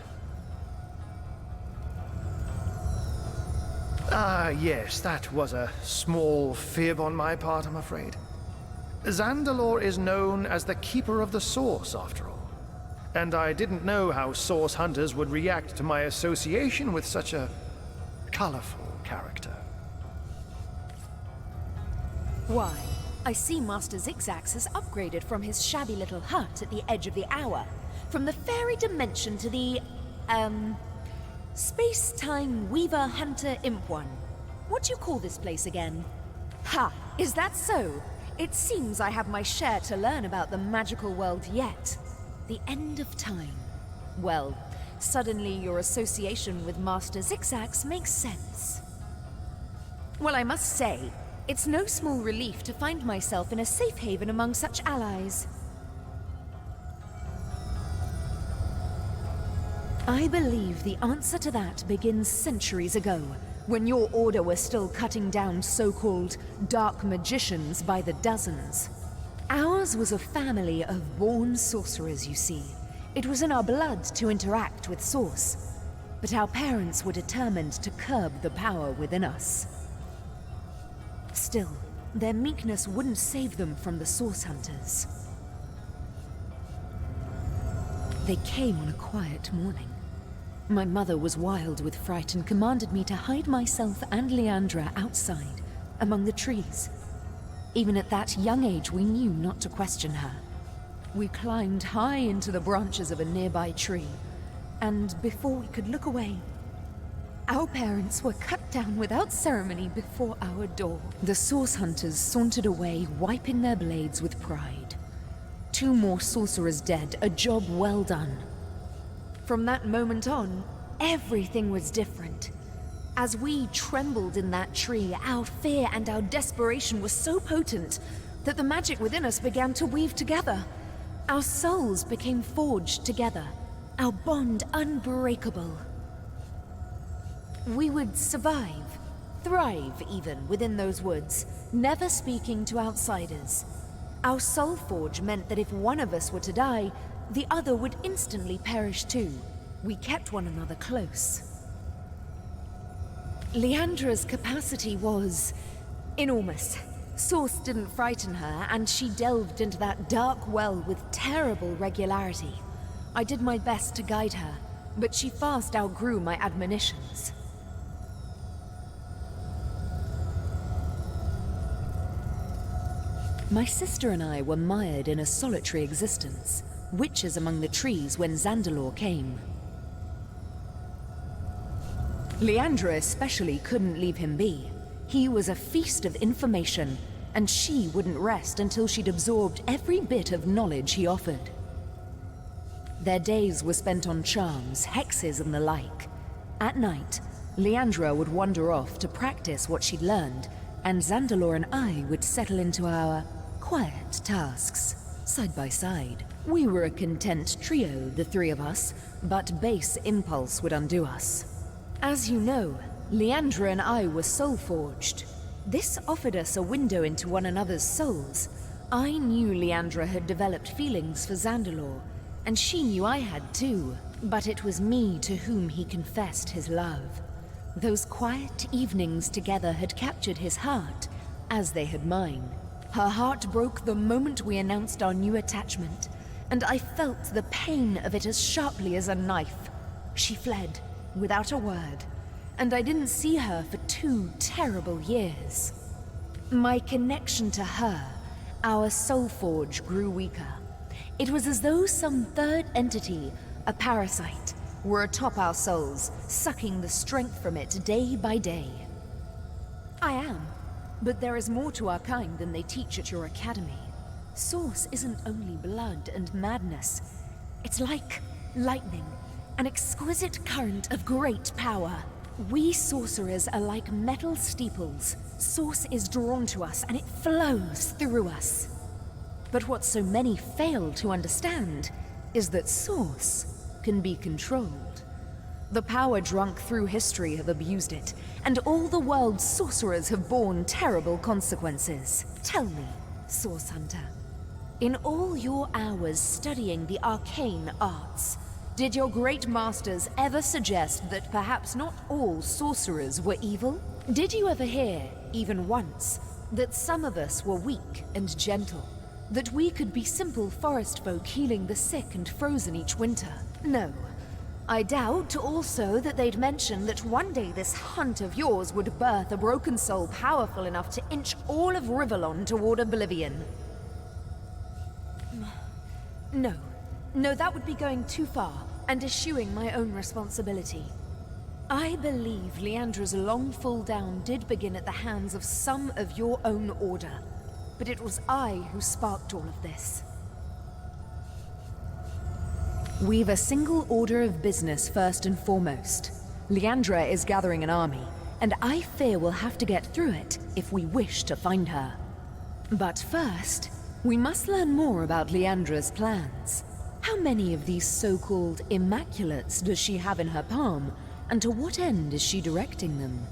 Ah, yes, that was a small fib on my part, I'm afraid. Zandalore is known as the Keeper of the Source, after all. And I didn't know how Source Hunters would react to my association with such a colorful character. Why, I see Master Zigzags has upgraded from his shabby little hut at the edge of the hour, from the fairy dimension to the, Space-Time Weaver Hunter Imp one. What do you call this place again? Ha! Is that so? It seems I have my share to learn about the magical world yet. The end of time. Well, suddenly your association with Master Zigzags makes sense. Well, I must say, it's no small relief to find myself in a safe haven among such allies. I believe the answer to that begins centuries ago, when your order was still cutting down so-called dark magicians by the dozens. Ours was a family of born sorcerers, you see. It was in our blood to interact with Source, but our parents were determined to curb the power within us. Still, their meekness wouldn't save them from the Source Hunters. They came on a quiet morning. My mother was wild with fright and commanded me to hide myself and Leandra outside, among the trees. Even at that young age, we knew not to question her. We climbed high into the branches of a nearby tree, and before we could look away, our parents were cut down without ceremony before our door. The Source Hunters sauntered away, wiping their blades with pride. 2 more sorcerers dead, a job well done. From that moment on, everything was different. As we trembled in that tree, our fear and our desperation was so potent that the magic within us began to weave together. Our souls became forged together, our bond unbreakable. We would survive, thrive even, within those woods, never speaking to outsiders. Our soul forge meant that if one of us were to die, the other would instantly perish too. We kept one another close. Leandra's capacity was enormous. Source didn't frighten her, and she delved into that dark well with terrible regularity. I did my best to guide her, but she fast outgrew my admonitions. My sister and I were mired in a solitary existence, witches among the trees when Zandalore came. Leandra especially couldn't leave him be. He was a feast of information, and she wouldn't rest until she'd absorbed every bit of knowledge he offered. Their days were spent on charms, hexes, and the like. At night, Leandra would wander off to practice what she'd learned, and Zandalore and I would settle into our quiet tasks, side by side. We were a content trio, the 3 of us, but base impulse would undo us. As you know, Leandra and I were soul-forged. This offered us a window into one another's souls. I knew Leandra had developed feelings for Zandalore, and she knew I had too. But it was me to whom he confessed his love. Those quiet evenings together had captured his heart, as they had mine. Her heart broke the moment we announced our new attachment, and I felt the pain of it as sharply as a knife. She fled, without a word, and I didn't see her for 2 terrible years. My connection to her, our soul forge, grew weaker. It was as though some third entity, a parasite, were atop our souls, sucking the strength from it day by day. I am, but there is more to our kind than they teach at your academy. Source isn't only blood and madness. It's like lightning, an exquisite current of great power. We sorcerers are like metal steeples. Source is drawn to us and it flows through us. But what so many fail to understand is that Source can be controlled. The power drunk through history have abused it, and all the world's sorcerers have borne terrible consequences. Tell me, Source Hunter, in all your hours studying the arcane arts, did your great masters ever suggest that perhaps not all sorcerers were evil? Did you ever hear, even once, that some of us were weak and gentle? That we could be simple forest folk healing the sick and frozen each winter? No. I doubt also that they'd mention that one day this hunt of yours would birth a broken soul powerful enough to inch all of Rivellon toward oblivion. No. No, that would be going too far, and eschewing my own responsibility. I believe Leandra's long fall down did begin at the hands of some of your own order, but it was I who sparked all of this. We've a single order of business first and foremost. Leandra is gathering an army, and I fear we'll have to get through it if we wish to find her. But first, we must learn more about Leandra's plans. How many of these so-called Immaculates does she have in her palm, and to what end is she directing them?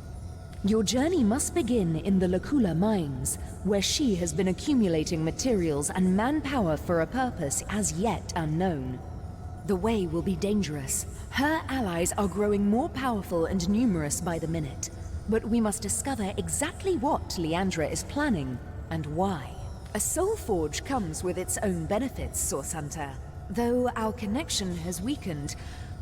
Your journey must begin in the Lacula mines, where she has been accumulating materials and manpower for a purpose as yet unknown. The way will be dangerous. Her allies are growing more powerful and numerous by the minute, but we must discover exactly what Leandra is planning and why. A soul forge comes with its own benefits, Source Hunter. Though our connection has weakened,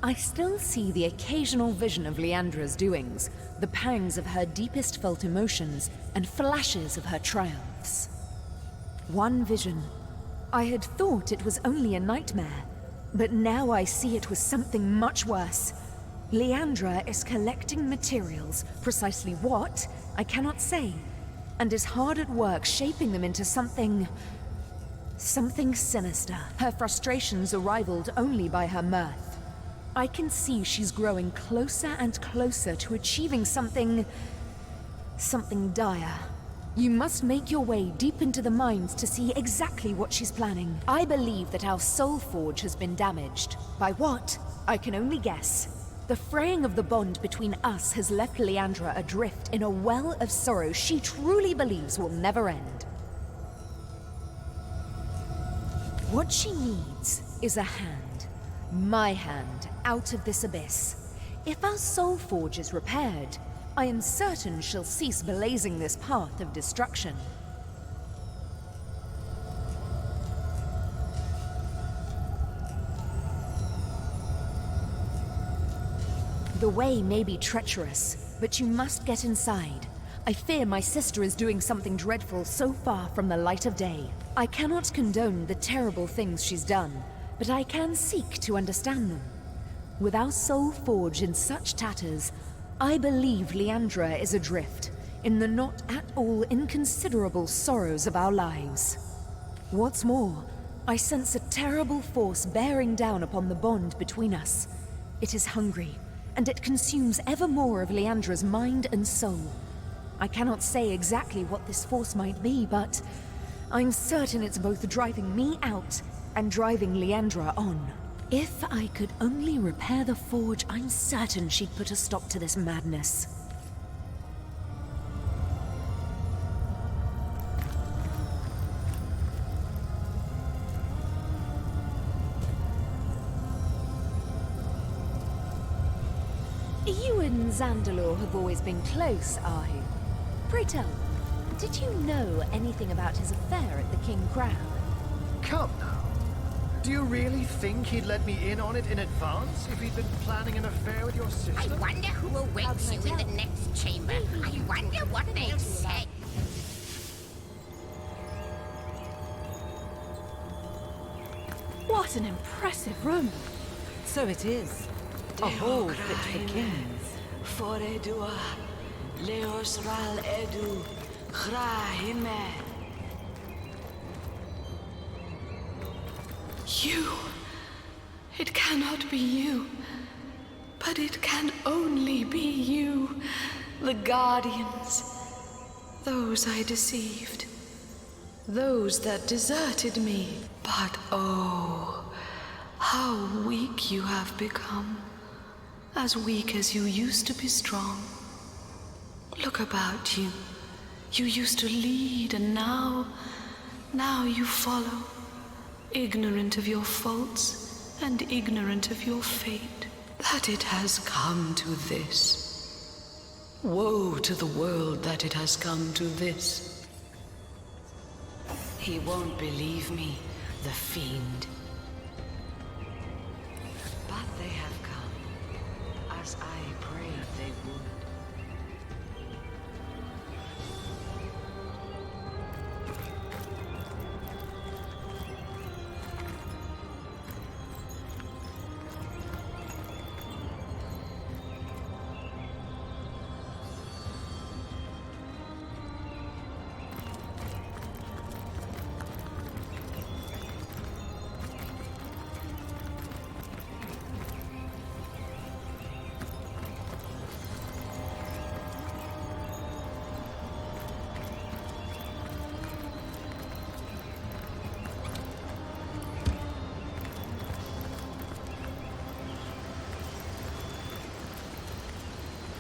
I still see the occasional vision of Leandra's doings, the pangs of her deepest felt emotions, and flashes of her triumphs. One vision. I had thought it was only a nightmare, but now I see it was something much worse. Leandra is collecting materials, precisely what, I cannot say, and is hard at work shaping them into something sinister. Her frustrations are rivaled only by her mirth. I can see she's growing closer and closer to achieving something dire. You must make your way deep into the mines to see exactly what she's planning. I believe that our soul forge has been damaged. By what? I can only guess. The fraying of the bond between us has left Leandra adrift in a well of sorrow she truly believes will never end. What she needs is a hand. My hand, out of this abyss. If our soul forge is repaired, I am certain she'll cease blazing this path of destruction. The way may be treacherous, but you must get inside. I fear my sister is doing something dreadful so far from the light of day. I cannot condone the terrible things she's done, but I can seek to understand them. With our soul forge in such tatters, I believe Leandra is adrift in the not at all inconsiderable sorrows of our lives. What's more, I sense a terrible force bearing down upon the bond between us. It is hungry, and it consumes ever more of Leandra's mind and soul. I cannot say exactly what this force might be, but I'm certain it's both driving me out and driving Leandra on. If I could only repair the forge, I'm certain she'd put a stop to this madness. You and Zandalor have always been close, Ahu. Pray tell, did you know anything about his affair at the King Crab? Come now. Do you really think he'd let me in on it in advance if he'd been planning an affair with your sister? I wonder who awaits you in the next chamber. I wonder what they'll say. What an impressive room. So it is. A hall fit for kings. Foredua, Leos Ral Edu, Grahime. It cannot be you. But it can only be you. The Guardians. Those I deceived. Those that deserted me. But oh, how weak you have become. As weak as you used to be strong. Look about you. You used to lead, and now you follow. Ignorant of your faults, and ignorant of your fate. That it has come to this. Woe to the world that it has come to this. He won't believe me, the fiend. But they have come, as I prayed they would.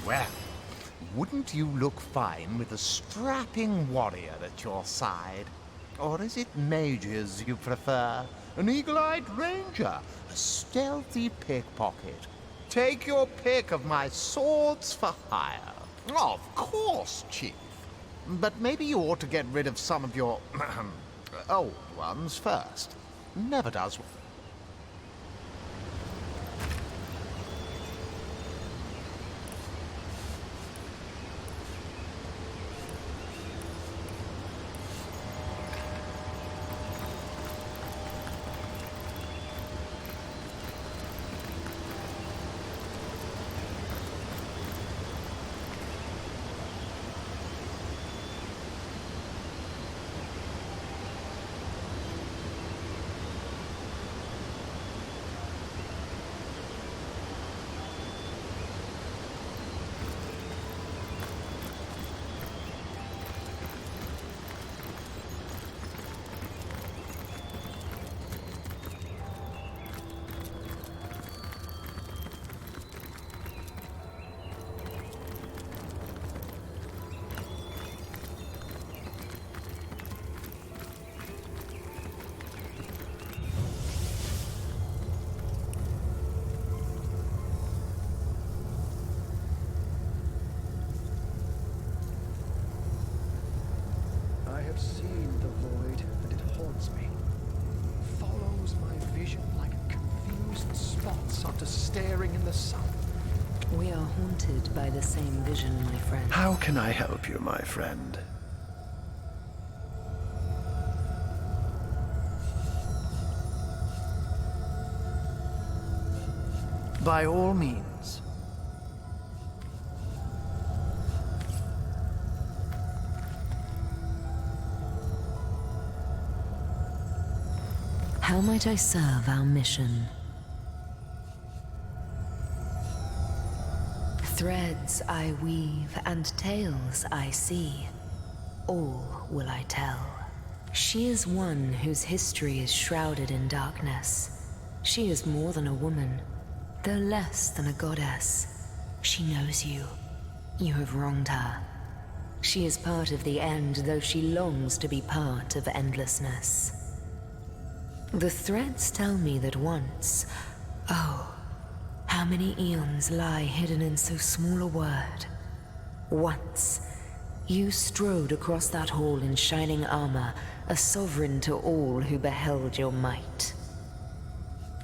Well, wouldn't you look fine with a strapping warrior at your side? Or is it mages you prefer? An eagle-eyed ranger? A stealthy pickpocket? Take your pick of my swords for hire. Of course, Chief. But maybe you ought to get rid of some of your old ones first. Never does. I have seen the void, and it haunts me. Follows my vision like confused spots after staring in the sun. We are haunted by the same vision, my friend. How can I help you, my friend? By all means. How might I serve our mission? Threads I weave and tales I see. All will I tell. She is one whose history is shrouded in darkness. She is more than a woman, though less than a goddess. She knows you. You have wronged her. She is part of the end, though she longs to be part of endlessness. The threads tell me that once, oh, how many eons lie hidden in so small a word. Once, you strode across that hall in shining armor, a sovereign to all who beheld your might.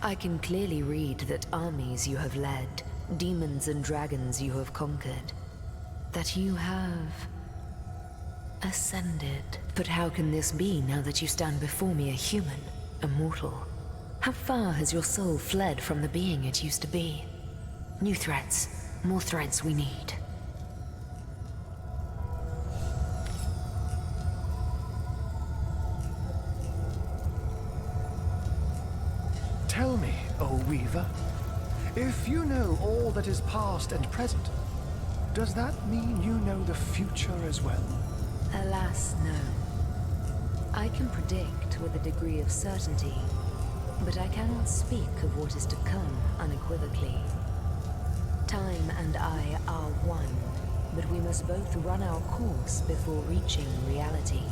I can clearly read that armies you have led, demons and dragons you have conquered, that you have ascended. But how can this be now that you stand before me a human? Immortal. How far has your soul fled from the being it used to be? New threads. More threads we need. Tell me, O Weaver. If you know all that is past and present, does that mean you know the future as well? Alas, no. I can predict with a degree of certainty, but I cannot speak of what is to come unequivocally. Time and I are one, but we must both run our course before reaching reality.